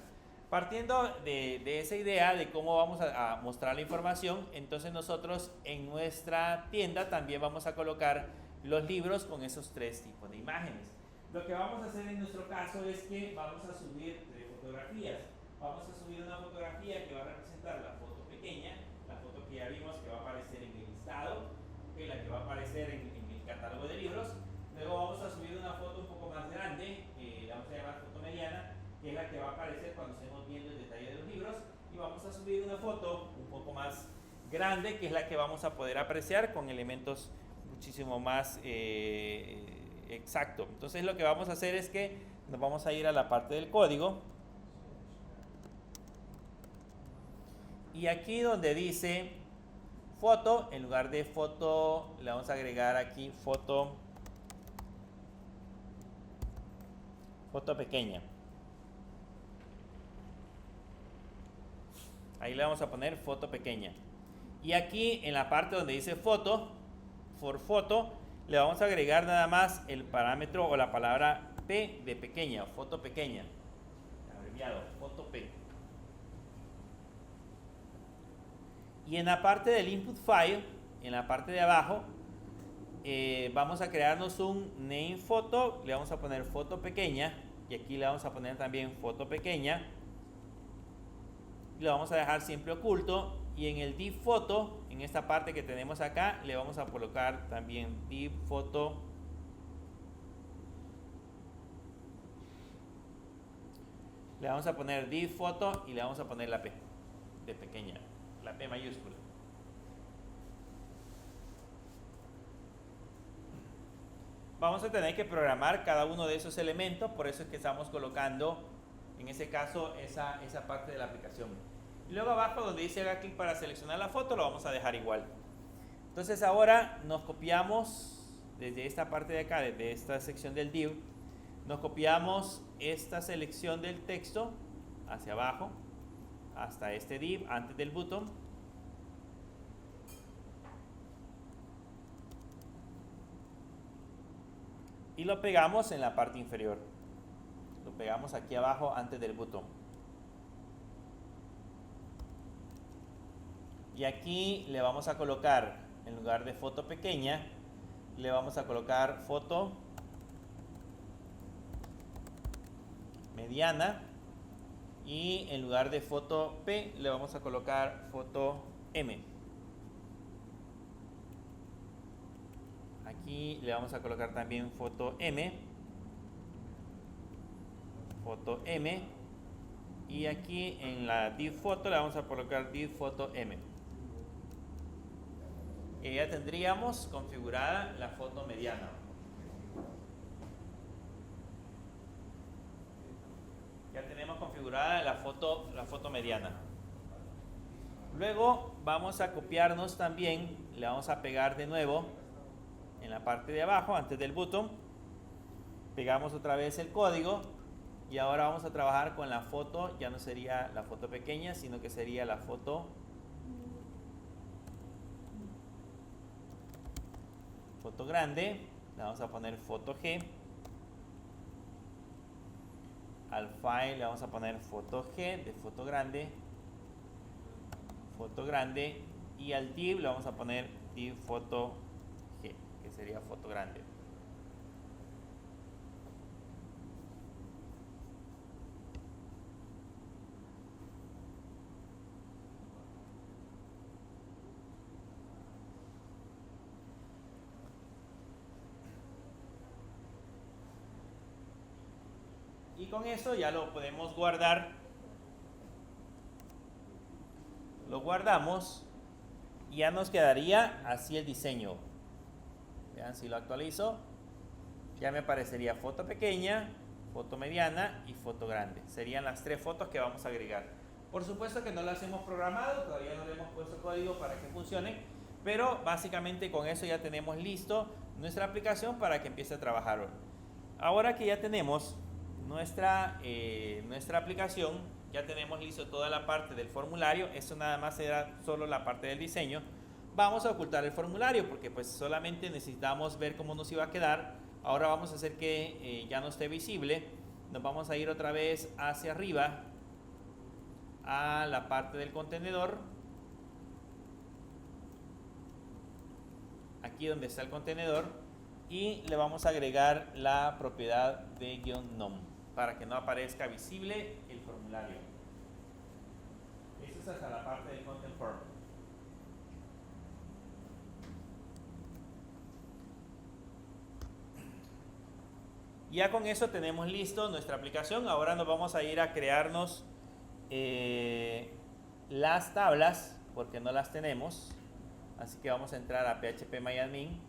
Partiendo de esa idea de cómo vamos a mostrar la información, entonces nosotros en nuestra tienda también vamos a colocar los libros con esos tres tipos de imágenes. Lo que vamos a hacer en nuestro caso es que vamos a subir tres fotografías. Vamos a subir una fotografía que va a representar la foto pequeña, la foto que ya vimos que va a aparecer en el listado, la que va a aparecer en el catálogo de libros. Luego vamos a subir una foto un poco más grande, la vamos a llamar foto mediana, que es la que va a aparecer cuando estemos viendo el detalle de los libros. Y vamos a subir una foto un poco más grande, que es la que vamos a poder apreciar con elementos muchísimo más exactos. Entonces lo que vamos a hacer es que nos vamos a ir a la parte del código. Y aquí donde dice foto, en lugar de foto, le vamos a agregar aquí foto pequeña. Ahí le vamos a poner foto pequeña. Y aquí en la parte donde dice foto, for foto, le vamos a agregar nada más el parámetro o la palabra P de pequeña, foto pequeña. Abreviado, foto P. Y en la parte del input file, en la parte de abajo, vamos a crearnos un name photo, le vamos a poner foto pequeña, y aquí le vamos a poner también foto pequeña, y lo vamos a dejar siempre oculto, y en el div photo, en esta parte que tenemos acá, le vamos a colocar también div photo le vamos a poner div photo y le vamos a poner la P de pequeña, la P mayúscula. Vamos a tener que programar cada uno de esos elementos, por eso es que estamos colocando, en ese caso, esa parte de la aplicación. Y luego abajo donde dice haga clic para seleccionar la foto, lo vamos a dejar igual. Entonces ahora nos copiamos desde esta parte de acá, desde esta sección del div, nos copiamos esta selección del texto hacia abajo, hasta este div, antes del botón. Y lo pegamos en la parte inferior. Lo pegamos aquí abajo antes del botón. Y aquí le vamos a colocar, en lugar de foto pequeña, le vamos a colocar foto mediana. Y en lugar de foto P, le vamos a colocar foto M. Aquí le vamos a colocar también foto M. Foto M. Y aquí en la div photo le vamos a colocar div photo M. Y ya tendríamos configurada la foto mediana. Ya tenemos configurada la foto mediana. Luego vamos a copiarnos también, le vamos a pegar de nuevo en la parte de abajo antes del botón. Pegamos otra vez el código y ahora vamos a trabajar con la foto. Ya no sería la foto pequeña, sino que sería la foto grande. Le vamos a poner foto G. Al file le vamos a poner foto G de foto grande, y al div le vamos a poner div foto G, que sería foto grande. Y con eso ya lo podemos guardar. Lo guardamos y ya nos quedaría así el diseño. Vean, si lo actualizo, ya me aparecería foto pequeña, foto mediana y foto grande. Serían las tres fotos que vamos a agregar. Por supuesto que no las hemos programado, todavía no le hemos puesto código para que funcione, pero básicamente con eso ya tenemos listo nuestra aplicación para que empiece a trabajar. Ahora que ya tenemos nuestra aplicación, ya tenemos listo toda la parte del formulario. Eso nada más era solo la parte del diseño. Vamos a ocultar el formulario porque pues solamente necesitamos ver cómo nos iba a quedar. Ahora vamos a hacer que ya no esté visible. Nos vamos a ir otra vez hacia arriba a la parte del contenedor, aquí donde está el contenedor, y le vamos a agregar la propiedad de -nom para que no aparezca visible el formulario. Esto es hasta la parte del content form. Ya con eso tenemos listo nuestra aplicación. Ahora nos vamos a ir a crearnos las tablas porque no las tenemos. Así que vamos a entrar a phpMyAdmin.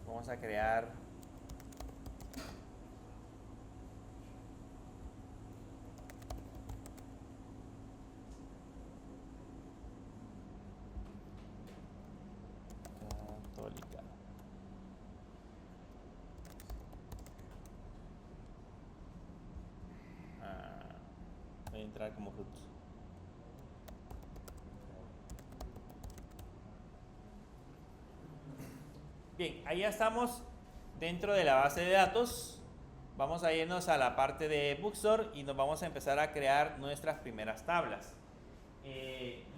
Vamos a crear Católica. Voy a entrar como root. Bien, ahí ya estamos dentro de la base de datos. Vamos a irnos a la parte de Bookstore y nos vamos a empezar a crear nuestras primeras tablas.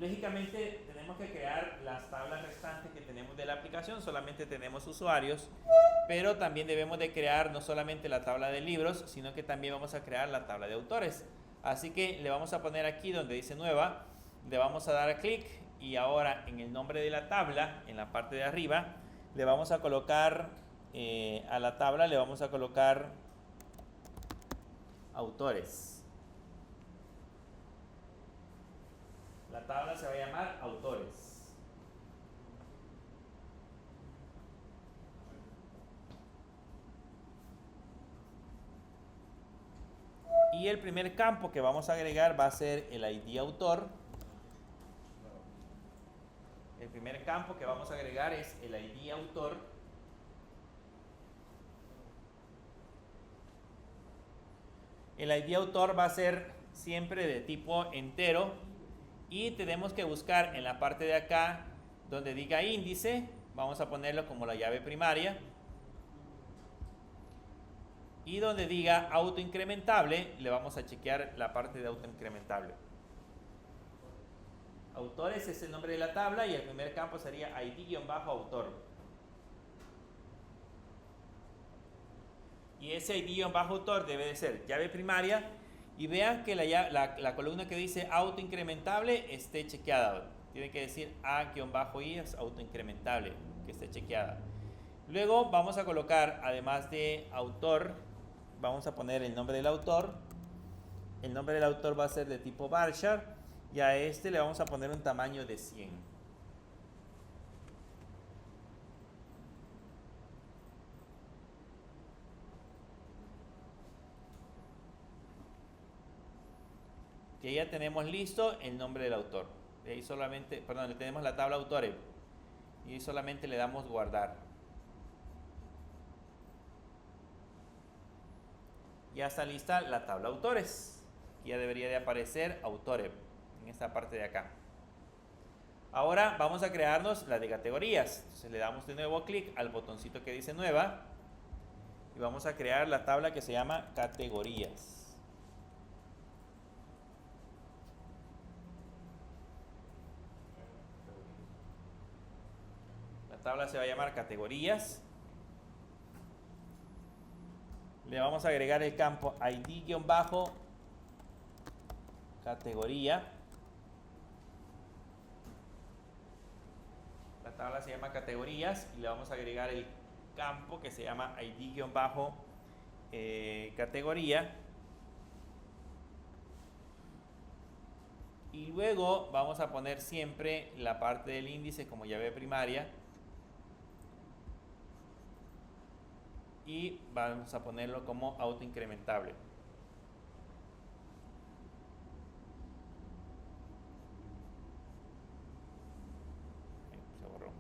Lógicamente tenemos que crear las tablas restantes que tenemos de la aplicación. Solamente tenemos usuarios, pero también debemos de crear no solamente la tabla de libros, sino que también vamos a crear la tabla de autores. Así que le vamos a poner aquí donde dice nueva, le vamos a dar clic y ahora en el nombre de la tabla, en la parte de arriba, le vamos a colocar a la tabla, le vamos a colocar autores. La tabla se va a llamar autores. Y el primer campo que vamos a agregar va a ser el ID autor. El primer campo que vamos a agregar es el ID autor. El ID autor va a ser siempre de tipo entero y tenemos que buscar en la parte de acá donde diga índice, vamos a ponerlo como la llave primaria, y donde diga autoincrementable le vamos a chequear la parte de autoincrementable. Autores es el nombre de la tabla y el primer campo sería ID-autor. Y ese ID-autor debe de ser llave primaria y vean que la columna que dice autoincrementable esté chequeada. Tiene que decir A-I es autoincrementable, que esté chequeada. Luego vamos a colocar, además de autor, vamos a poner el nombre del autor. El nombre del autor va a ser de tipo varchar y a este le vamos a poner un tamaño de 100. Que ya tenemos listo el nombre del autor. De ahí solamente, perdón, le tenemos la tabla autores y ahí solamente le damos guardar. Ya está lista la tabla autores. Aquí ya debería de aparecer autores en esta parte de acá. Ahora vamos a crearnos la de categorías. Entonces le damos de nuevo clic al botoncito que dice nueva y vamos a crear la tabla que se llama categorías. La tabla se va a llamar categorías. Le vamos a agregar el campo ID-categoría. La tabla se llama categorías y le vamos a agregar el campo que se llama ID-categoría. Y luego vamos a poner siempre la parte del índice como llave primaria. Y vamos a ponerlo como autoincrementable. Se borró.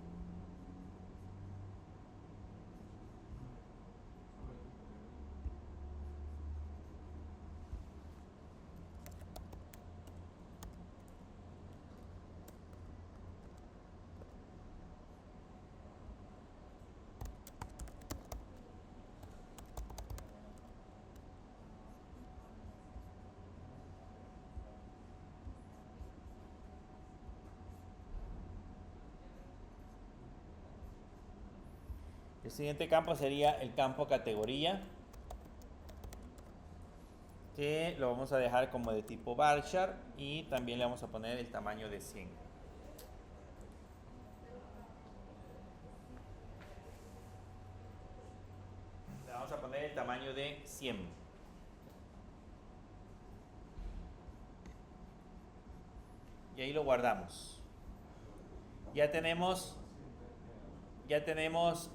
El siguiente campo sería el campo categoría, que lo vamos a dejar como de tipo varchar y también le vamos a poner el tamaño de 100. tamaño de 100. Y ahí lo guardamos. Ya tenemos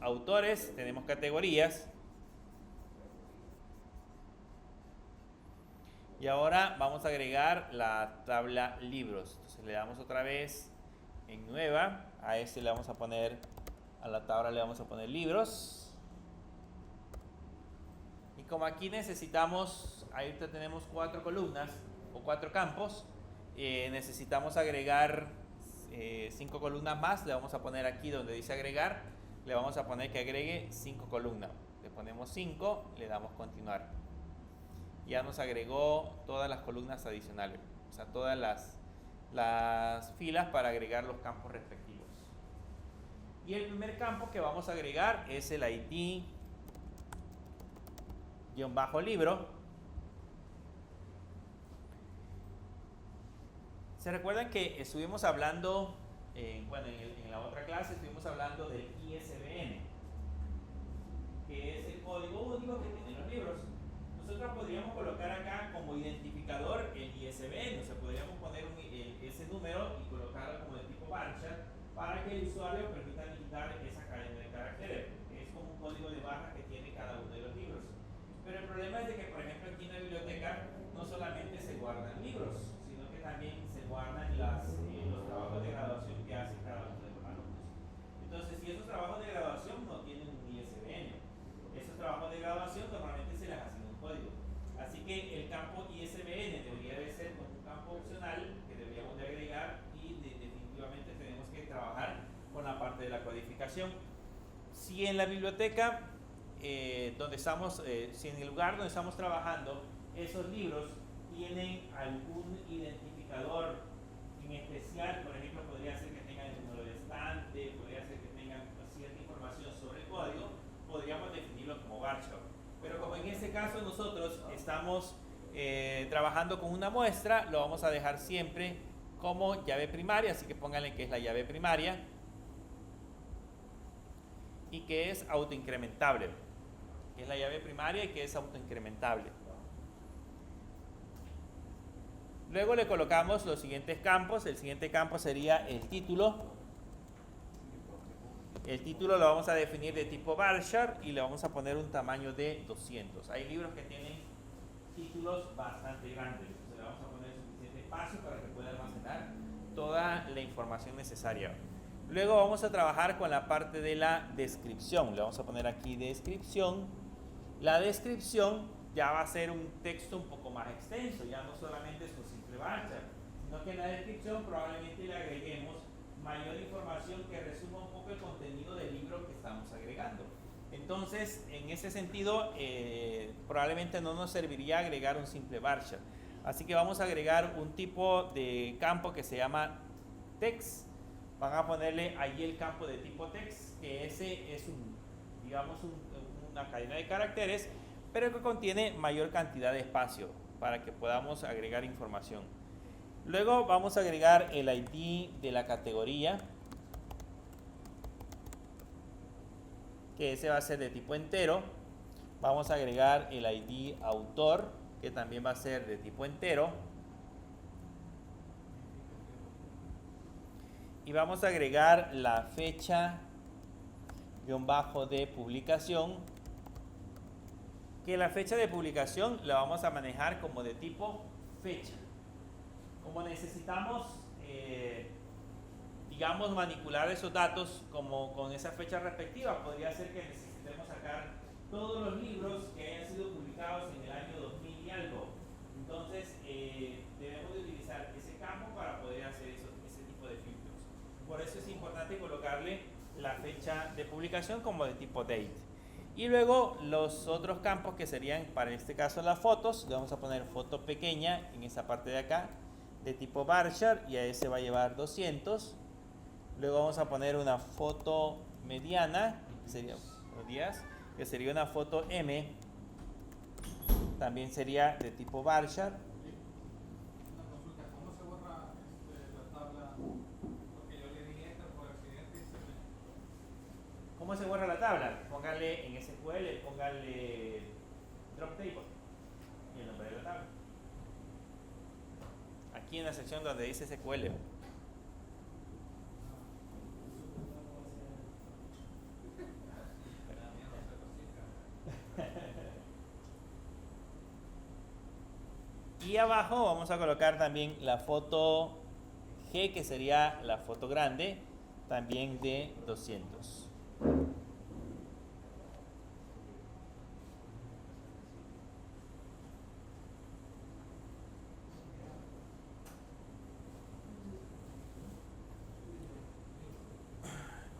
autores, tenemos categorías. Y ahora vamos a agregar la tabla libros. Entonces le damos otra vez en nueva. A este le vamos a poner, a la tabla le vamos a poner libros. Y como aquí necesitamos, ahorita tenemos 4 columnas o 4 campos, necesitamos agregar 5 columnas más. Le vamos a poner aquí donde dice agregar, le vamos a poner que agregue 5 columnas. Le ponemos 5, le damos continuar. Ya nos agregó todas las columnas adicionales, o sea, todas las filas para agregar los campos respectivos. Y el primer campo que vamos a agregar es el ID-libro. ¿Se recuerdan que estuvimos hablando, en la otra clase estuvimos hablando del ISBN, que es el código único que tienen los libros? Nosotros podríamos colocar acá como identificador el ISBN, o sea, podríamos poner ese número y colocarlo como de tipo varchar para que el usuario permita digitar esa cadena de caracteres. Es como un código de barra que tiene cada uno de los libros. Pero el problema es de que, por ejemplo, aquí en la biblioteca no solamente se guardan libros, sino que también se guardan los trabajos de graduación que hace cada uno de los alumnos. Entonces, si esos trabajos de graduación no tienen un ISBN, esos trabajos de graduación normalmente se les asigna un código. Así que el campo ISBN debería de ser como un campo opcional que deberíamos de agregar y definitivamente tenemos que trabajar con la parte de la codificación. Si en la biblioteca donde estamos, si en el lugar donde estamos trabajando, esos libros tienen algún identificador en especial, por ejemplo, podría ser que tengan el número de estante, podría ser que tengan cierta información sobre el código, podríamos definirlo como varchar. Pero como en este caso nosotros estamos trabajando con una muestra, lo vamos a dejar siempre como llave primaria, así que pónganle que es la llave primaria y que es autoincrementable, que es la llave primaria y que es autoincrementable. Luego le colocamos los siguientes campos. El siguiente campo sería el título. El título lo vamos a definir de tipo varchar y le vamos a poner un tamaño de 200. Hay libros que tienen títulos bastante grandes, entonces le vamos a poner suficiente espacio para que pueda almacenar toda la información necesaria. Luego vamos a trabajar con la parte de la descripción. Le vamos a poner aquí descripción. La descripción ya va a ser un texto un poco más extenso, ya no solamente es un simple varchar, sino que en la descripción probablemente le agreguemos mayor información que resuma un poco el contenido del libro que estamos agregando. Entonces, en ese sentido, probablemente no nos serviría agregar un simple varchar. Así que vamos a agregar un tipo de campo que se llama text. Van a ponerle ahí el campo de tipo text, que ese es una cadena de caracteres, pero que contiene mayor cantidad de espacio para que podamos agregar información. Luego vamos a agregar el ID de la categoría, que ese va a ser de tipo entero. Vamos a agregar el ID autor, que también va a ser de tipo entero. Y vamos a agregar la fecha _de publicación, que la fecha de publicación la vamos a manejar como de tipo fecha. Como necesitamos, manipular esos datos como con esa fecha respectiva, podría ser que necesitemos sacar todos los libros que hayan sido publicados en el año 2000 y algo. Entonces, debemos de utilizar ese campo para poder hacer ese tipo de filtros. Por eso es importante colocarle la fecha de publicación como de tipo date. Y luego los otros campos que serían, para este caso, las fotos. Le vamos a poner foto pequeña en esta parte de acá, de tipo varchar, y a ese va a llevar 200. Luego vamos a poner una foto mediana, que sería una foto M, también sería de tipo varchar. Una consulta, ¿cómo se borra la tabla? Porque yo le di enter por accidente y se me... ¿Cómo se borra la tabla? Póngale en SQL, póngale drop table y el nombre de la tabla. Aquí en la sección donde dice SQL. Y abajo vamos a colocar también la foto G, que sería la foto grande, también de 200.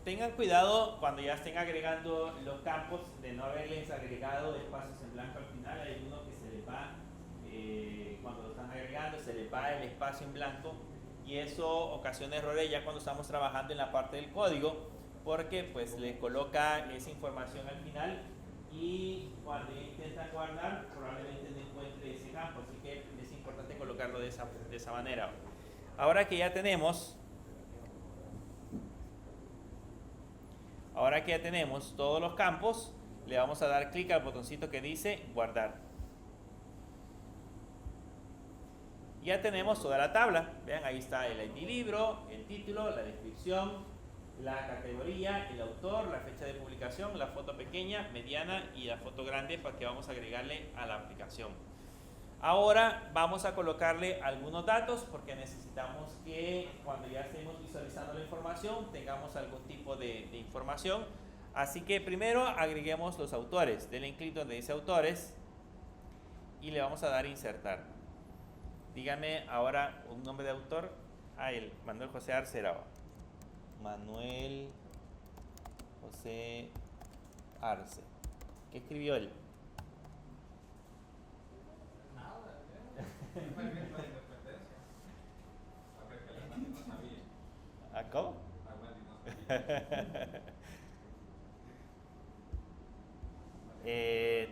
Tengan cuidado cuando ya estén agregando los campos de no haberles agregado espacios en blanco al final. Hay algunos que se les va, cuando lo están agregando, se les va el espacio en blanco y eso ocasiona errores ya cuando estamos trabajando en la parte del código, porque pues le coloca esa información al final y cuando intentan guardar probablemente no encuentre ese campo, así que es importante colocarlo de esa manera. Ahora que ya tenemos todos los campos, le vamos a dar clic al botoncito que dice guardar. Ya tenemos toda la tabla. Vean, ahí está el ID libro, el título, la descripción, la categoría, el autor, la fecha de publicación, la foto pequeña, mediana y la foto grande para que vamos a agregarle a la aplicación. Ahora vamos a colocarle algunos datos porque necesitamos que cuando ya estemos visualizando la información tengamos algún tipo de información. Así que primero agreguemos los autores. Denle clic donde dice autores y le vamos a dar insertar. Díganme ahora un nombre de autor. El Manuel José Arce. Manuel José Arce. ¿Qué escribió él? ¿Cómo?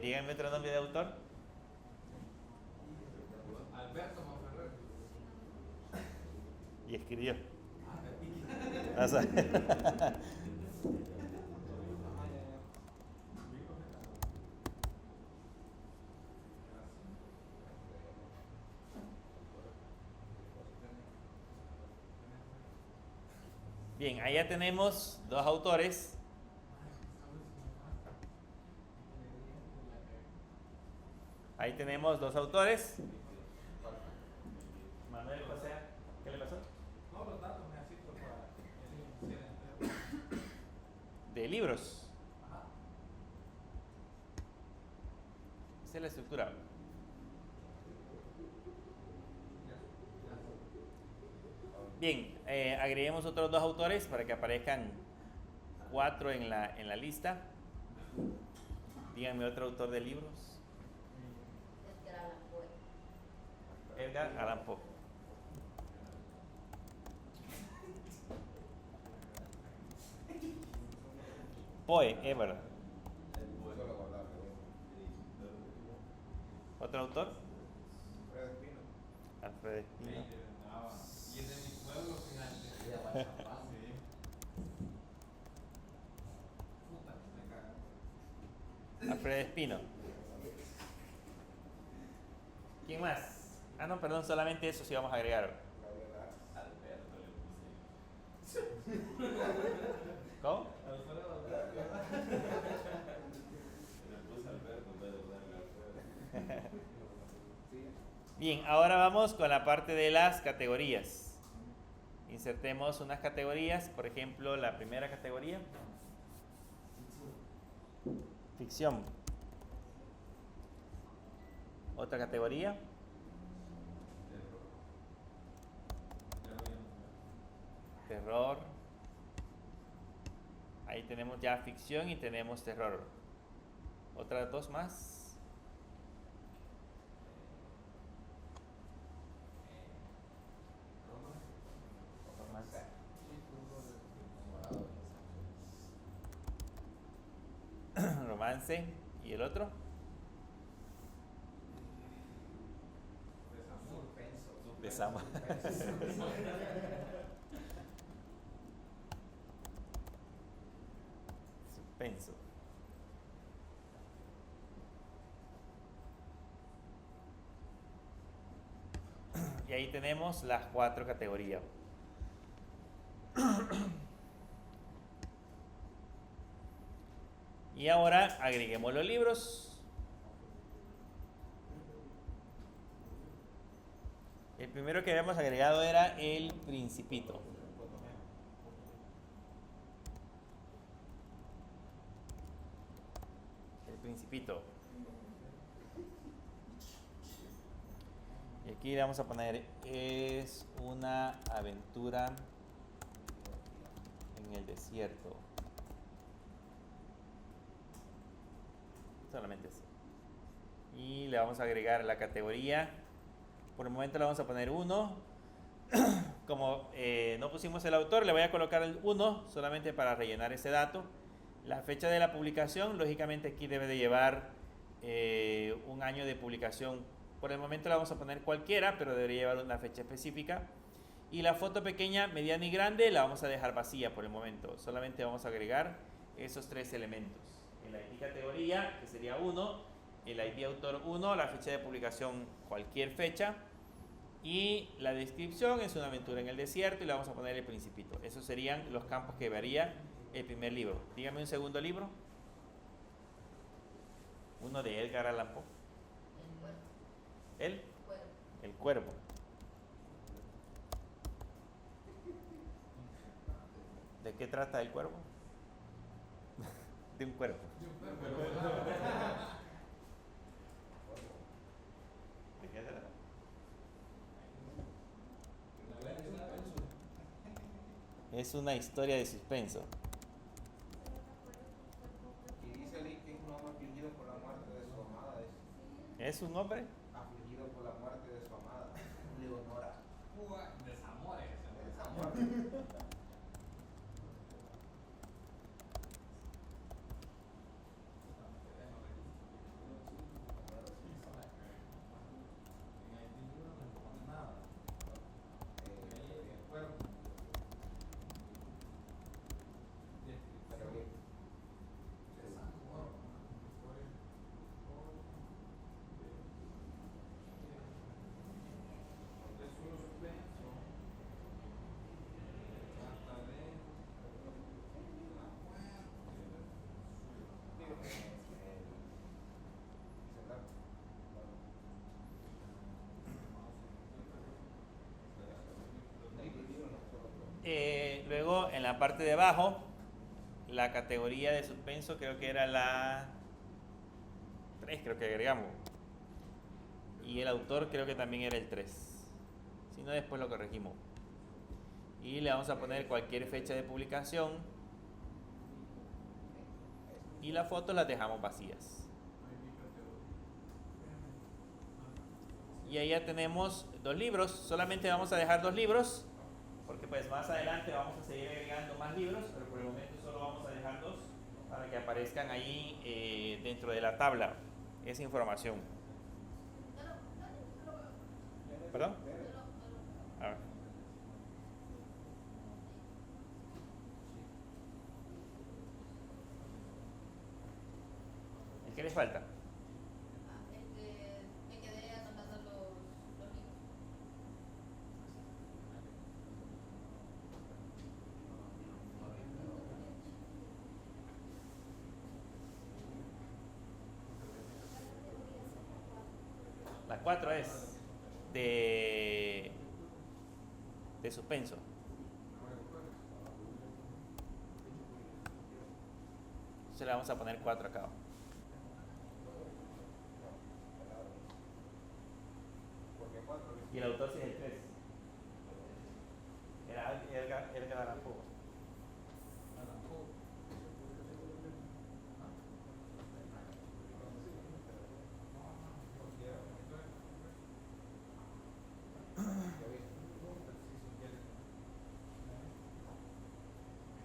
Díganme otro nombre de autor. Alberto Monferrer. Y escribió. Bien, ahí ya tenemos dos autores. Ahí tenemos dos autores. Manuel José, ¿qué le pasó? No, los datos necesito para De libros. Ajá. Esa es la estructura. Bien, agreguemos otros dos autores para que aparezcan 4 en la lista. Díganme otro autor de libros. Edgar Allan Poe. Poe, Edward. ¿Otro autor? Alfredo Espino. Y es de mi pueblo, fíjate. Puta, me cago. Alfredo Espino. ¿Quién más? Ah, no, perdón, solamente eso sí vamos a agregar. Alberto le ¿Cómo? Alfredo. Le puse Alberto en vez de ponerle Alfredo. Bien, ahora vamos con la parte de las categorías. Insertemos unas categorías, por ejemplo, la primera categoría. Ficción. Otra categoría. Terror. Ahí tenemos ya ficción y tenemos terror. Otras dos más. Romance. ¿Y el otro? Desamor. Suspenso. ahí tenemos las 4 categorías. Y ahora agreguemos los libros. El primero que habíamos agregado era El Principito. El Principito. Y aquí le vamos a poner, es una aventura en el desierto. Solamente así. Y le vamos a agregar la categoría. Por el momento le vamos a poner 1. Como no pusimos el autor, le voy a colocar el 1 solamente para rellenar ese dato. La fecha de la publicación, lógicamente aquí debe de llevar un año de publicación. Por el momento le vamos a poner cualquiera, pero debería llevar una fecha específica. Y la foto pequeña, mediana y grande la vamos a dejar vacía por el momento. Solamente vamos a agregar esos 3 elementos. El ID categoría, que sería 1, el ID autor 1, la fecha de publicación cualquier fecha, y la descripción es una aventura en el desierto y le vamos a poner El Principito. Esos serían los campos que varía el primer libro. Dígame un segundo libro. Uno de Edgar Allan Poe. El El Cuervo. ¿De qué trata El Cuervo? De un cuervo. ¿De qué trata? Es una historia de suspenso. Y dice ahí que es un hombre afligido por la muerte de su amada. ¿Es un hombre? Afligido por la muerte de su amada, Leonora. Desamores. Desamor. Luego en la parte de abajo, la categoría de suspenso creo que era la 3, creo que agregamos. Y el autor creo que también era el 3. Si no, después lo corregimos. Y le vamos a poner cualquier fecha de publicación. Y las fotos las dejamos vacías. Y ahí ya tenemos 2 libros. Solamente vamos a dejar 2 libros, porque pues más adelante vamos a seguir agregando más libros, pero por el momento solo vamos a dejar 2 para que aparezcan ahí dentro de la tabla esa información. ¿Perdón? A ver. ¿Y qué les falta? Me quedé anotando los libros. La 4 es de suspenso. Entonces le vamos a poner 4 acá. Y el autor sí es el 3. Era Edgar Allan Poe.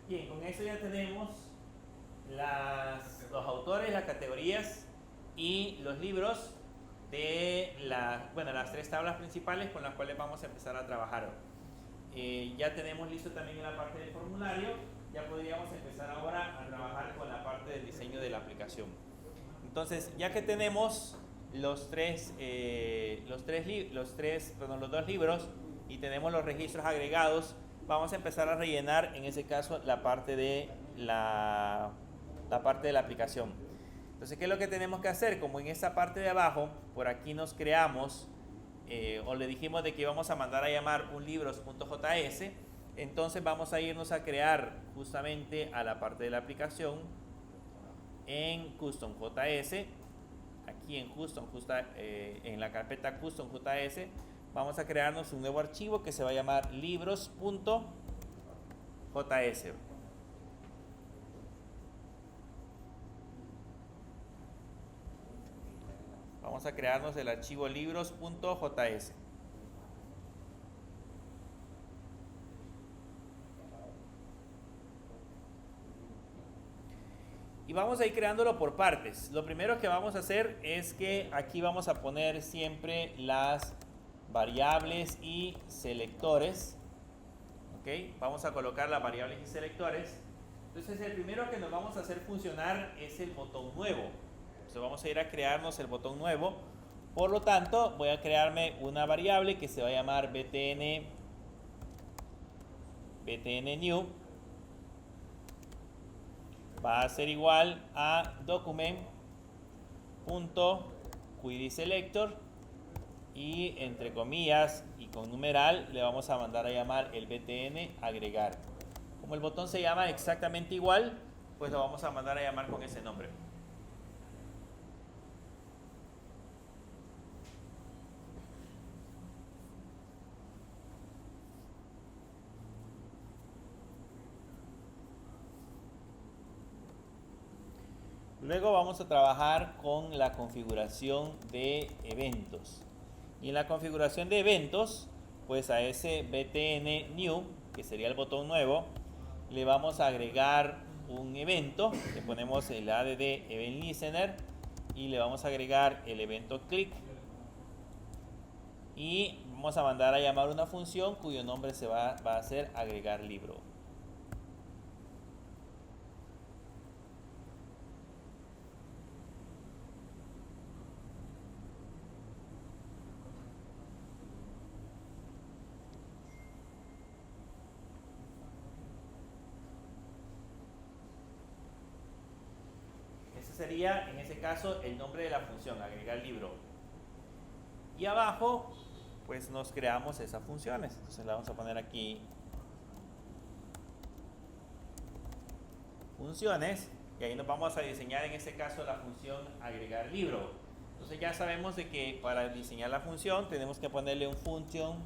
Bien, con eso ya tenemos los autores, las categorías y los libros de las 3 tablas principales con las cuales vamos a empezar a trabajar. Ya tenemos listo también la parte del formulario. Ya podríamos empezar ahora a trabajar con la parte del diseño de la aplicación. Entonces, ya que tenemos los dos libros y tenemos los registros agregados, vamos a empezar a rellenar en ese caso la parte de la parte de la aplicación. Entonces, ¿qué es lo que tenemos que hacer? Como en esta parte de abajo, por aquí nos creamos o le dijimos de que íbamos a mandar a llamar un libros.js, entonces vamos a irnos a crear justamente a la parte de la aplicación en custom.js. Aquí en en la carpeta custom.js vamos a crearnos un nuevo archivo que se va a llamar libros.js. Vamos a crearnos el archivo libros.js. Y vamos a ir creándolo por partes. Lo primero que vamos a hacer es que aquí vamos a poner siempre las variables y selectores. ¿Ok? Vamos a colocar las variables y selectores. Entonces el primero que nos vamos a hacer funcionar es el botón nuevo. Entonces vamos a ir a crearnos el botón nuevo. Por lo tanto, voy a crearme una variable que se va a llamar btn new. Va a ser igual a document.querySelector y entre comillas y con numeral le vamos a mandar a llamar el btn agregar. Como el botón se llama exactamente igual, pues lo vamos a mandar a llamar con ese nombre. Luego vamos a trabajar con la configuración de eventos. Y en la configuración de eventos, pues a ese btn new, que sería el botón nuevo, le vamos a agregar un evento. Le ponemos el add event listener y le vamos a agregar el evento click. Y vamos a mandar a llamar una función cuyo nombre va a ser agregar libro. Sería en ese caso el nombre de la función, agregar libro. Y abajo pues nos creamos esas funciones. Entonces le vamos a poner aquí funciones y ahí nos vamos a diseñar en este caso la función agregar libro. Entonces ya sabemos de que para diseñar la función tenemos que ponerle un function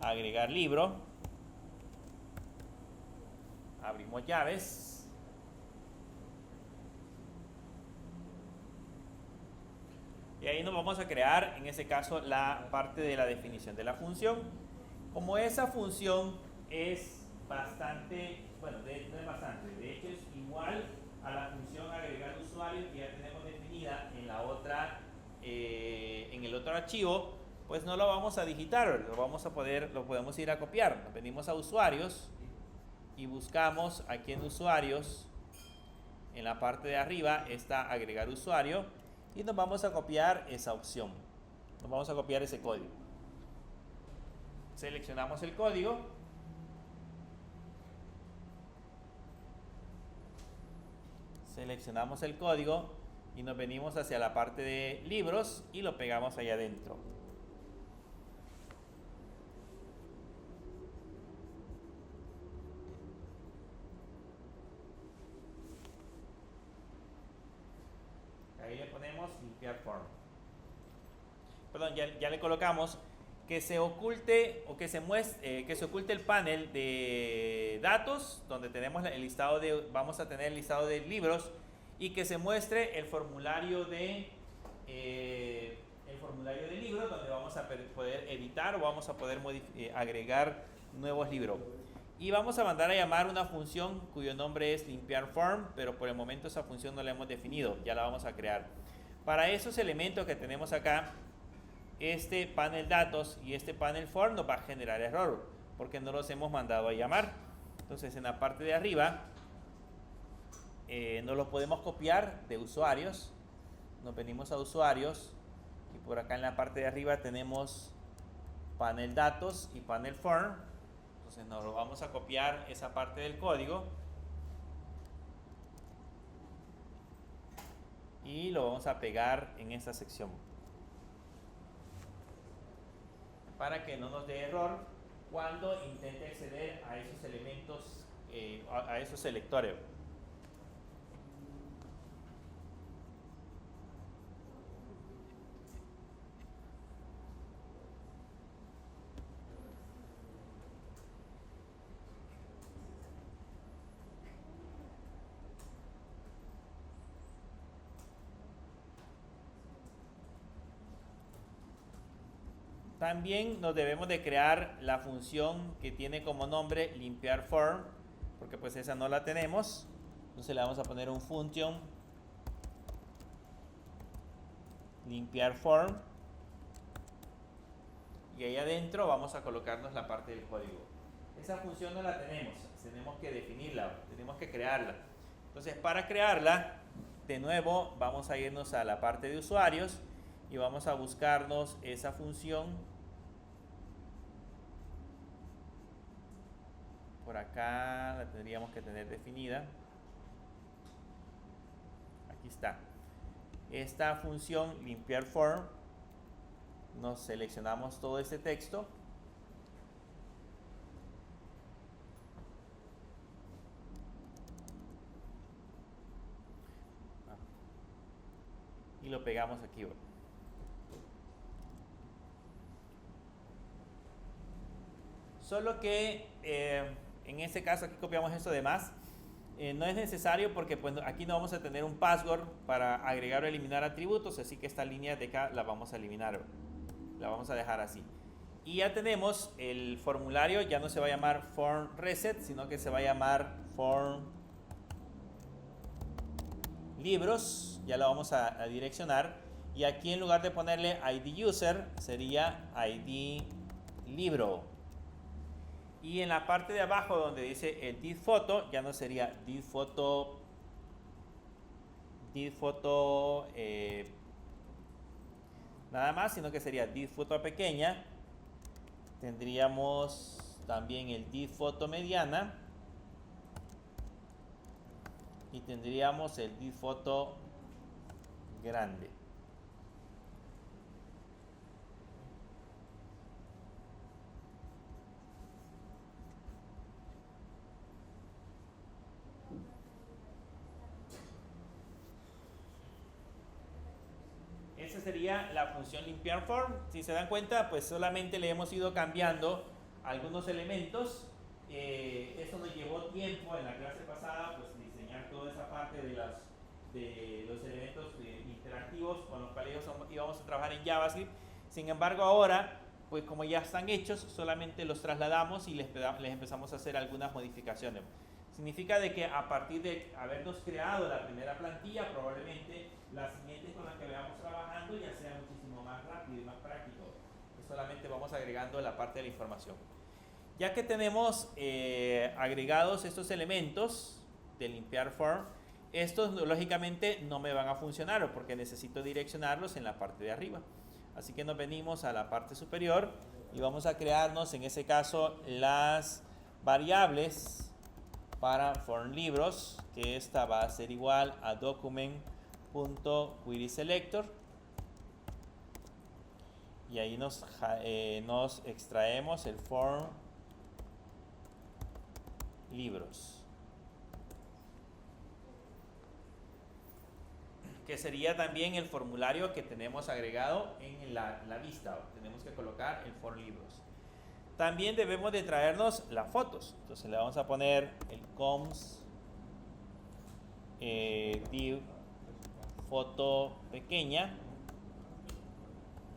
agregar libro. Abrimos llaves. Y ahí nos vamos a crear, en ese caso, la parte de la definición de la función. Como esa función es bastante, bueno, no es bastante, de hecho es igual a la función agregar usuario que ya tenemos definida en la otra, en el otro archivo, pues no lo vamos a digitar, lo podemos ir a copiar. Nos venimos a usuarios y buscamos aquí en usuarios, en la parte de arriba está agregar usuario. Y nos vamos a copiar esa opción. Nos vamos a copiar ese código. Seleccionamos el código. Seleccionamos el código y nos venimos hacia la parte de libros y lo pegamos allá adentro. Ahí le ponemos limpiar form. Perdón, ya le colocamos que se oculte o que se muestre, que se oculte el panel de datos donde tenemos el listado vamos a tener el listado de libros y que se muestre el formulario de libros donde vamos a poder editar o vamos a poder agregar nuevos libros. Y vamos a mandar a llamar una función cuyo nombre es limpiar form, pero por el momento esa función no la hemos definido, ya la vamos a crear. Para esos elementos que tenemos acá, este panel datos y este panel form nos va a generar error, porque no los hemos mandado a llamar. Entonces en la parte de arriba nos lo podemos copiar de usuarios. Nos venimos a usuarios y por acá en la parte de arriba tenemos panel datos y panel form. Entonces nos lo vamos a copiar esa parte del código y lo vamos a pegar en esta sección para que no nos dé error cuando intente acceder a esos elementos, a esos selectores. También nos debemos de crear la función que tiene como nombre limpiar form, porque pues esa no la tenemos. Entonces le vamos a poner un function limpiar form y ahí adentro vamos a colocarnos la parte del código. Esa función no la tenemos que definirla, tenemos que crearla. Entonces para crearla, de nuevo vamos a irnos a la parte de usuarios y vamos a buscarnos esa función. Por acá la tendríamos que tener definida. Aquí está. Esta función limpiar form, nos seleccionamos todo este texto y lo pegamos aquí. Solo que en este caso aquí copiamos esto de más. No es necesario porque pues, aquí no vamos a tener un password para agregar o eliminar atributos, así que esta línea de acá la vamos a eliminar, la vamos a dejar así. Y ya tenemos el formulario, ya no se va a llamar form reset, sino que se va a llamar form libros, ya lo vamos a direccionar. Y aquí en lugar de ponerle ID user, sería ID libro. Y en la parte de abajo donde dice el div photo, ya no sería div photo nada más, sino que sería div photo pequeña. Tendríamos también el div photo mediana y tendríamos el div photo grande. Esa sería la función limpiar form. Si se dan cuenta, pues solamente le hemos ido cambiando algunos elementos. Eso nos llevó tiempo en la clase pasada, pues diseñar toda esa parte de los elementos interactivos con los cuales íbamos a trabajar en JavaScript. Sin embargo, ahora, pues como ya están hechos, solamente los trasladamos y les empezamos a hacer algunas modificaciones. Significa de que a partir de habernos creado la primera plantilla, probablemente las siguientes con las que veamos trabajando ya sea muchísimo más rápido y más práctico. Pues solamente vamos agregando la parte de la información. Ya que tenemos agregados estos elementos de limpiar form, estos lógicamente no me van a funcionar porque necesito direccionarlos en la parte de arriba. Así que nos venimos a la parte superior y vamos a crearnos en ese caso las variables para form libros, que esta va a ser igual a document.querySelector y ahí nos extraemos el form libros, que sería también el formulario que tenemos agregado en la vista. Tenemos que colocar el form libros. También debemos de traernos las fotos. Entonces le vamos a poner el coms div foto pequeña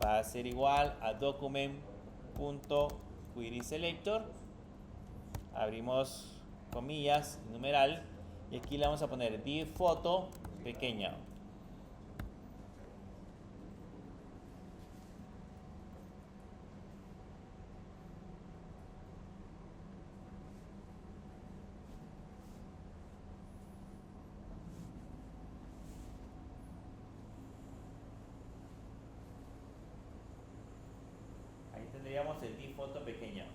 va a ser igual a document.querySelector. Abrimos comillas, numeral, y aquí le vamos a poner div foto pequeña. copiamos el div foto pequeña.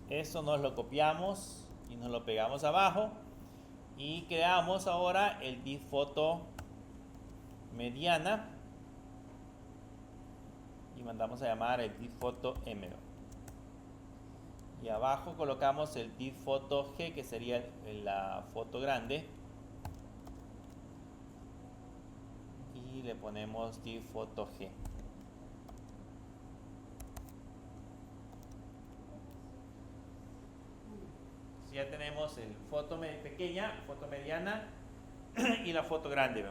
Eso nos lo copiamos y nos lo pegamos abajo y creamos ahora el div foto mediana y mandamos a llamar el div foto M. Y abajo colocamos el div foto G, que sería la foto grande, y le ponemos div foto G. Ya tenemos el foto pequeña, foto mediana y la foto grande.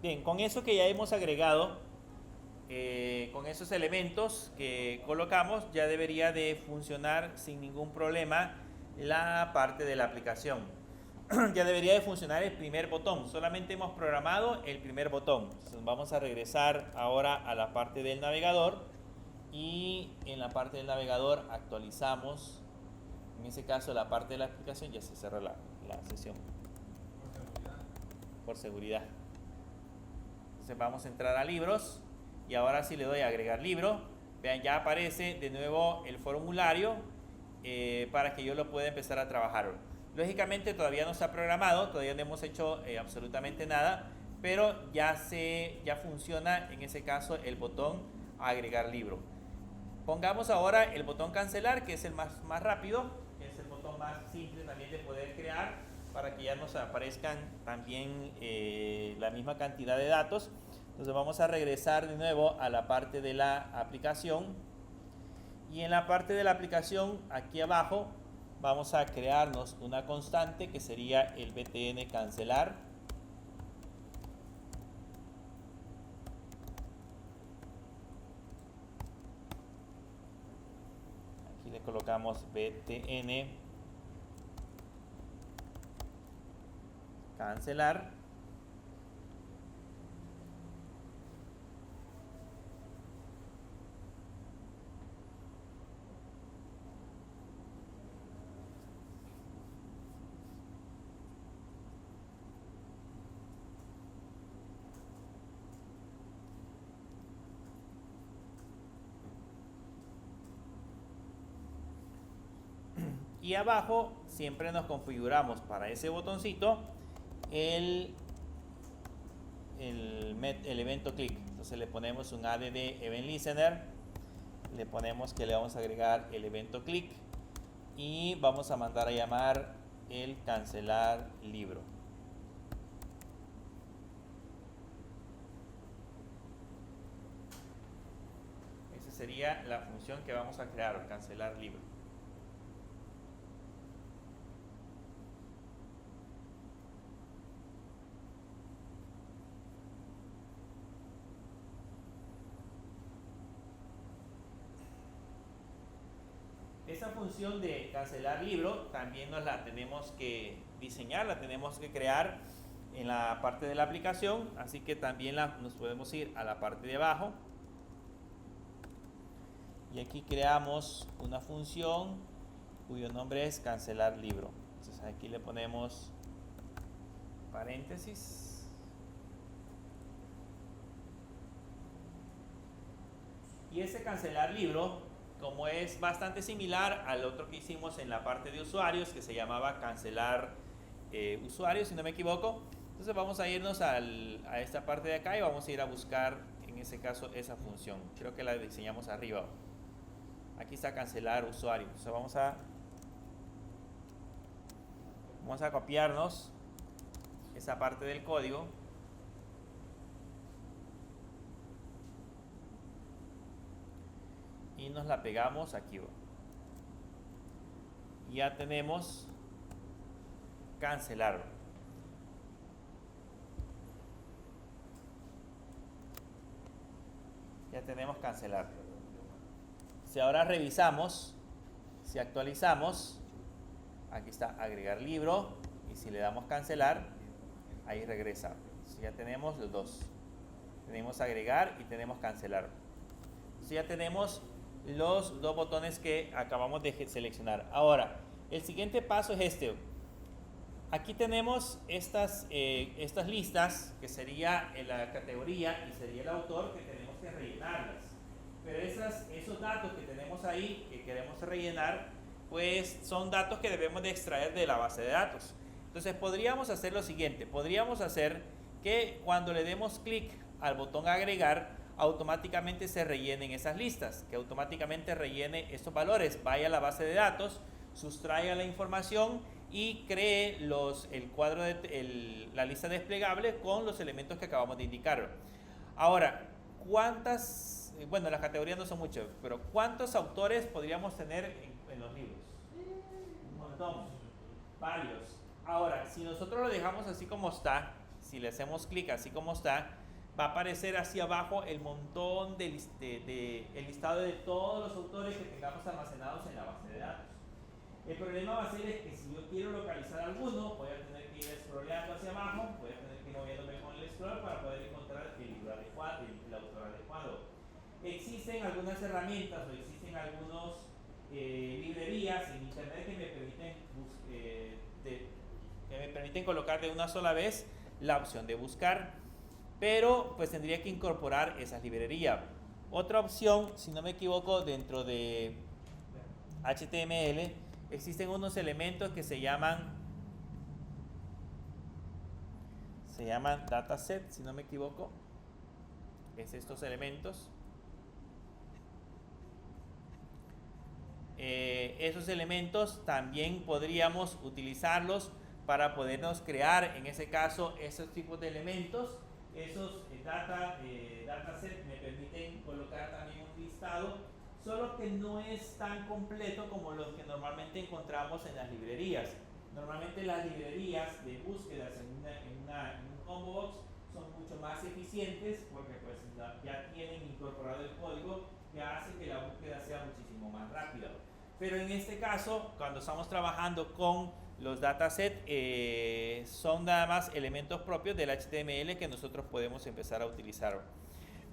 Bien, con eso que ya hemos agregado, con esos elementos que colocamos, ya debería de funcionar sin ningún problema la parte de la aplicación. Ya debería de funcionar el primer botón. Solamente hemos programado el primer botón. Entonces vamos a regresar ahora a la parte del navegador y en la parte del navegador actualizamos. En ese caso la parte de la aplicación ya se cerró la sesión. Por seguridad. Entonces vamos a entrar a libros y ahora sí le doy a agregar libro. Vean, ya aparece de nuevo el formulario para que yo lo pueda empezar a trabajar. Lógicamente todavía no está programado, todavía no hemos hecho absolutamente nada, pero ya funciona en ese caso el botón agregar libro. Pongamos ahora el botón cancelar, que es el más rápido, que es el botón más simple también de poder crear, para que ya nos aparezcan también la misma cantidad de datos. Entonces vamos a regresar de nuevo a la parte de la aplicación y en la parte de la aplicación aquí abajo vamos a crearnos una constante que sería el btn cancelar. Aquí le colocamos btn cancelar. Y abajo siempre nos configuramos para ese botoncito el evento click. Entonces le ponemos un add event listener, le ponemos que le vamos a agregar el evento click y vamos a mandar a llamar el cancelar libro. Esa sería la función que vamos a crear, el cancelar libro. Esa función de cancelar libro también nos la tenemos que diseñar, la tenemos que crear en la parte de la aplicación, así que también nos podemos ir a la parte de abajo y aquí creamos una función cuyo nombre es cancelar libro. Entonces aquí le ponemos paréntesis y ese cancelar libro, como es bastante similar al otro que hicimos en la parte de usuarios, que se llamaba cancelar usuarios, si no me equivoco. Entonces vamos a irnos a esta parte de acá y vamos a ir a buscar, en ese caso, esa función. Creo que la diseñamos arriba. Aquí está cancelar usuario. Entonces vamos a copiarnos esa parte del código. Y nos la pegamos aquí. Ya tenemos cancelar. Ya tenemos cancelar. Si ahora revisamos, si actualizamos, aquí está agregar libro y si le damos cancelar, ahí regresa. Entonces ya tenemos los dos. Tenemos agregar y tenemos cancelar. Entonces ya tenemos los dos botones que acabamos de seleccionar. Ahora, el siguiente paso es este. Aquí tenemos estas listas, que sería la categoría y sería el autor, que tenemos que rellenarlas. Pero esos datos que tenemos ahí, que queremos rellenar, pues son datos que debemos de extraer de la base de datos. Entonces podríamos hacer lo siguiente. Podríamos hacer que cuando le demos clic al botón agregar, automáticamente se rellenen esas listas, que automáticamente rellene estos valores, vaya a la base de datos, sustraiga la información y cree el cuadro de la lista desplegable con los elementos que acabamos de indicar. Ahora, bueno, las categorías no son muchas, pero ¿cuántos autores podríamos tener en los libros? Un montón, varios. Ahora, si nosotros lo dejamos así como está, si le hacemos clic así como está, va a aparecer hacia abajo el montón el listado de todos los autores que tengamos almacenados en la base de datos. El problema va a ser que si yo quiero localizar alguno, voy a tener que ir scrolleando hacia abajo, voy a tener que ir moviéndome con el scroll para poder encontrar el libro adecuado, el autor adecuado. Existen algunas herramientas o existen algunas librerías en internet que me permiten colocar de una sola vez la opción de buscar, pero pues tendría que incorporar esa librería. Otra opción, si no me equivoco, dentro de HTML existen unos elementos que se llaman dataset, si no me equivoco, es estos elementos. Esos elementos también podríamos utilizarlos para podernos crear, en ese caso, esos tipos de elementos. Esos dataset me permiten colocar también un listado, solo que no es tan completo como los que normalmente encontramos en las librerías. Normalmente las librerías de búsquedas en un combo box son mucho más eficientes porque pues ya tienen incorporado el código que hace que la búsqueda sea muchísimo más rápida. Pero en este caso, cuando estamos trabajando con los datasets, son nada más elementos propios del HTML que nosotros podemos empezar a utilizar.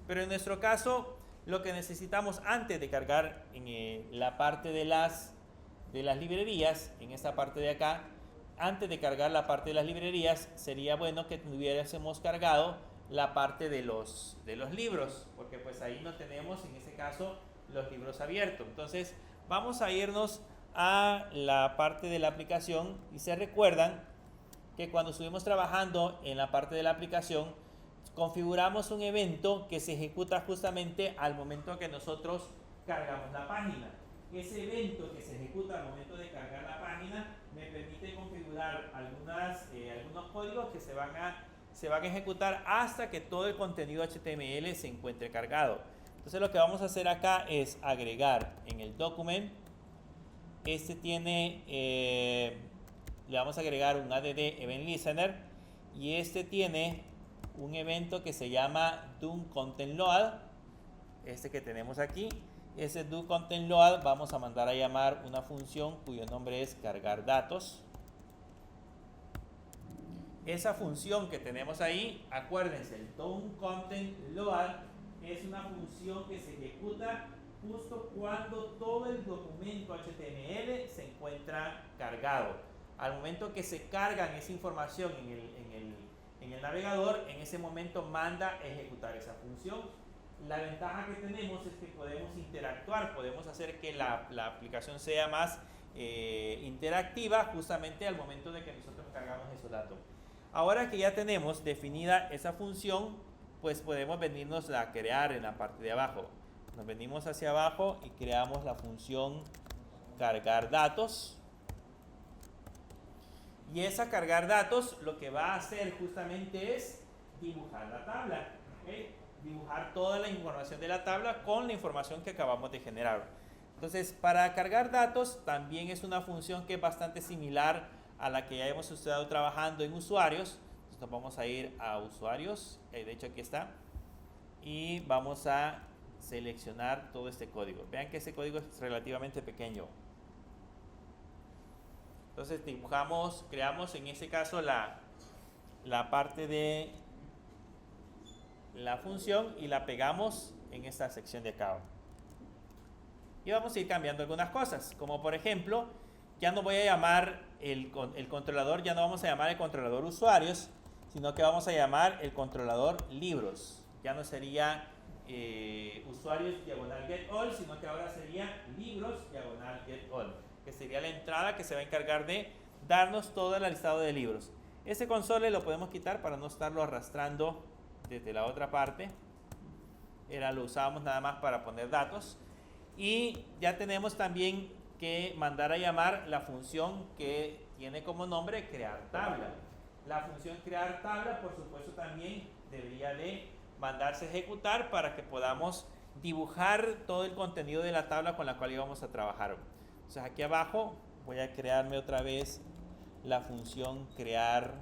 Pero en nuestro caso, lo que necesitamos antes de cargar en la parte de las librerías, en esta parte de acá, antes de cargar la parte de las librerías, sería bueno que tuviésemos cargado la parte de los libros, porque pues ahí no tenemos en ese caso los libros abiertos. Entonces vamos a irnos a la parte de la aplicación y se recuerdan que cuando estuvimos trabajando en la parte de la aplicación configuramos un evento que se ejecuta justamente al momento que nosotros cargamos la página. Ese evento que se ejecuta al momento de cargar la página me permite configurar algunos códigos que se van a ejecutar hasta que todo el contenido HTML se encuentre cargado. Entonces lo que vamos a hacer acá es agregar en el document. Le vamos a agregar un add event listener y tiene un evento que se llama doContentLoad, que tenemos aquí. Ese doContentLoad vamos a mandar a llamar una función cuyo nombre es cargar datos. Esa función que tenemos ahí, acuérdense, el doContentLoad es una función que se ejecuta justo cuando todo el documento HTML se encuentra cargado. Al momento que se cargan esa información en el navegador, en ese momento manda a ejecutar esa función. La ventaja que tenemos es que podemos interactuar, podemos hacer que la aplicación sea más interactiva justamente al momento de que nosotros cargamos esos datos. Ahora que ya tenemos definida esa función, pues podemos venirnos a crear en la parte de abajo. Nos venimos hacia abajo y creamos la función cargar datos. Y esa cargar datos lo que va a hacer justamente es dibujar la tabla. ¿Okay? Dibujar toda la información de la tabla con la información que acabamos de generar. Entonces, para cargar datos también es una función que es bastante similar a la que ya hemos estado trabajando en usuarios. Entonces vamos a ir a usuarios, de hecho aquí está, y vamos a seleccionar todo este código. Vean que ese código es relativamente pequeño. Entonces creamos en ese caso la parte de la función y la pegamos en esta sección de acá. Y vamos a ir cambiando algunas cosas, como por ejemplo, ya no voy a llamar el controlador, ya no vamos a llamar el controlador usuarios, sino que vamos a llamar el controlador libros. Ya no sería usuarios diagonal get all, sino que ahora sería libros diagonal get all, que sería la entrada que se va a encargar de darnos todo el listado de libros. Ese console lo podemos quitar para no estarlo arrastrando desde la otra parte. Lo usábamos nada más para poner datos. Y ya tenemos también que mandar a llamar la función que tiene como nombre crear tabla. La función crear tabla, por supuesto, también debería de mandarse a ejecutar para que podamos dibujar todo el contenido de la tabla con la cual íbamos a trabajar. Entonces aquí abajo voy a crearme otra vez la función crear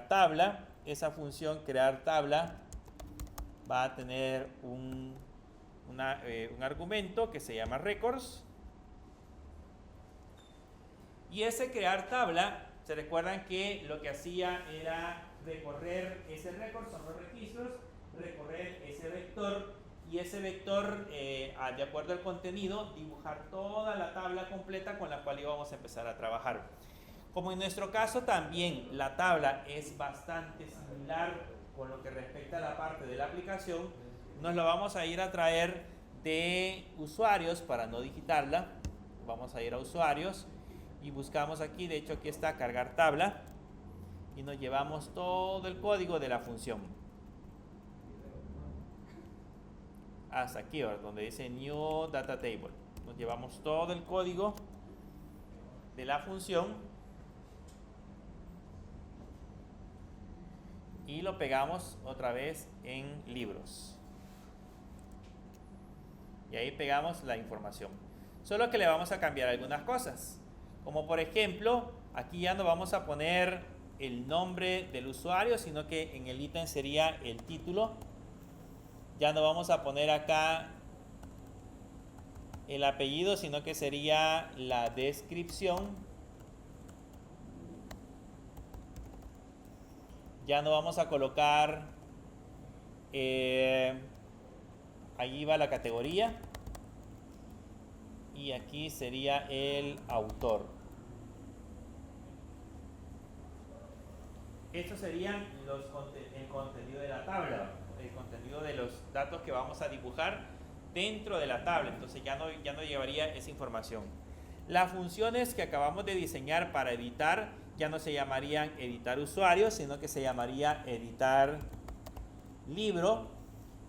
tabla. Esa función crear tabla va a tener un argumento que se llama records. Y ese crear tabla, se recuerdan que lo que hacía era recorrer ese record, son los registros, recorrer ese vector y ese vector, de acuerdo al contenido, dibujar toda la tabla completa con la cual íbamos a empezar a trabajar. Como en nuestro caso también la tabla es bastante similar con lo que respecta a la parte de la aplicación, nos lo vamos a ir a traer de usuarios para no digitarla. Vamos a ir a usuarios y buscamos aquí, de hecho aquí está cargar tabla y nos llevamos todo el código de la función hasta aquí, ¿verdad? Donde dice new data table. Nos llevamos todo el código de la función y lo pegamos otra vez en libros. Y ahí pegamos la información. Solo que le vamos a cambiar algunas cosas. Como por ejemplo, aquí ya no vamos a poner el nombre del usuario, sino que en el ítem sería el título. Ya no vamos a poner acá el apellido, sino que sería la descripción. Ya no vamos a colocar, allí va la categoría. Y aquí sería el autor. Estos serían el contenido de la tabla, el contenido de los datos que vamos a dibujar dentro de la tabla. Entonces ya no llevaría esa información. Las funciones que acabamos de diseñar para editar ya no se llamarían editar usuario, sino que se llamaría editar libro.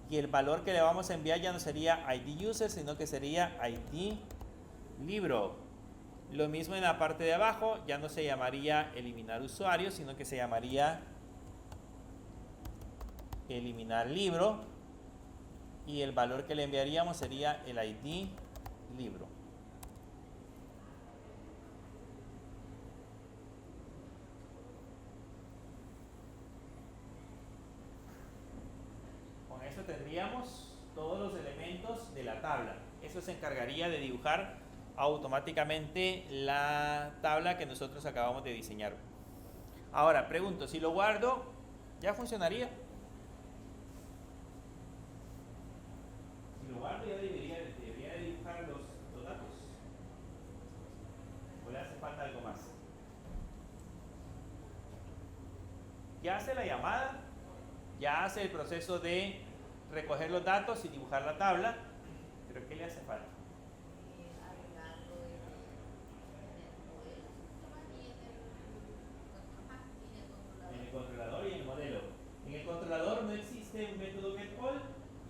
Y el valor que le vamos a enviar ya no sería ID user, sino que sería ID libro. Lo mismo en la parte de abajo, ya no se llamaría eliminar usuario, sino que se llamaría eliminar libro. Y el valor que le enviaríamos sería el ID libro. Con eso tendríamos todos los elementos de la tabla. Eso se encargaría de dibujar automáticamente la tabla que nosotros acabamos de diseñar. Ahora, pregunto, si lo guardo, ¿ya funcionaría? Si lo guardo, ya debería de dibujar los datos. ¿O le hace falta algo más? Ya hace la llamada, ya hace el proceso de recoger los datos y dibujar la tabla, pero ¿qué le hace falta? Controlador y el modelo. En el controlador no existe un método getAll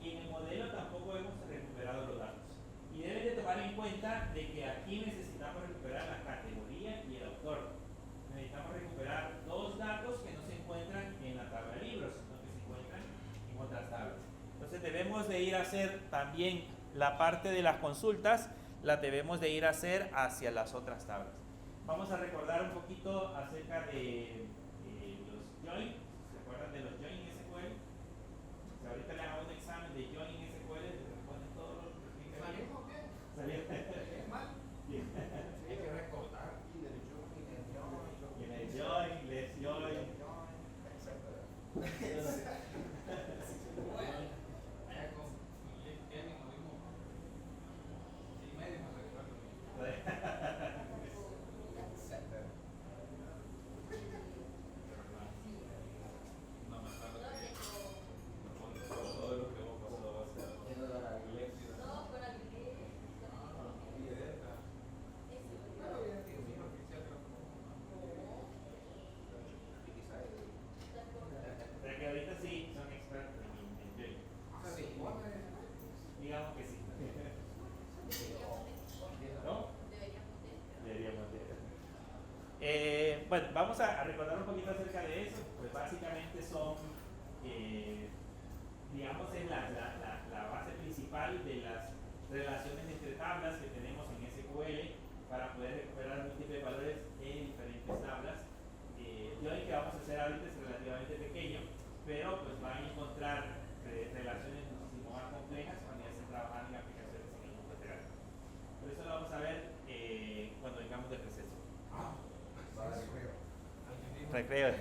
y en el modelo tampoco hemos recuperado los datos. Y deben de tomar en cuenta de que aquí necesitamos recuperar la categoría y el autor. Necesitamos recuperar dos datos que no se encuentran en la tabla de libros, sino que se encuentran en otras tablas. Entonces debemos de ir a hacer también la parte de las consultas, la debemos de ir a hacer hacia las otras tablas. Vamos a recordar un poquito acerca de join. ¿Se acuerdan de los join SQL? Si ahorita les hago un examen de join SQL, les responden todos los que ¿Salimos qué? ¿Salió? ¿Es mal? Bien. Hay que recortar. Y en el join, vamos a recordar un poquito acerca de eso. Pues básicamente son, digamos, es la base principal de las relaciones entre tablas que tenemos en SQL para poder recuperar múltiples valores en diferentes tablas. Yo el que vamos a hacer ahorita es relativamente pequeño, pero pues van a encontrar relaciones muchísimo más complejas cuando ya estén trabajando en aplicaciones en el mundo real. Por eso lo vamos a ver cuando vengamos del receso. Para el juego. Recreo.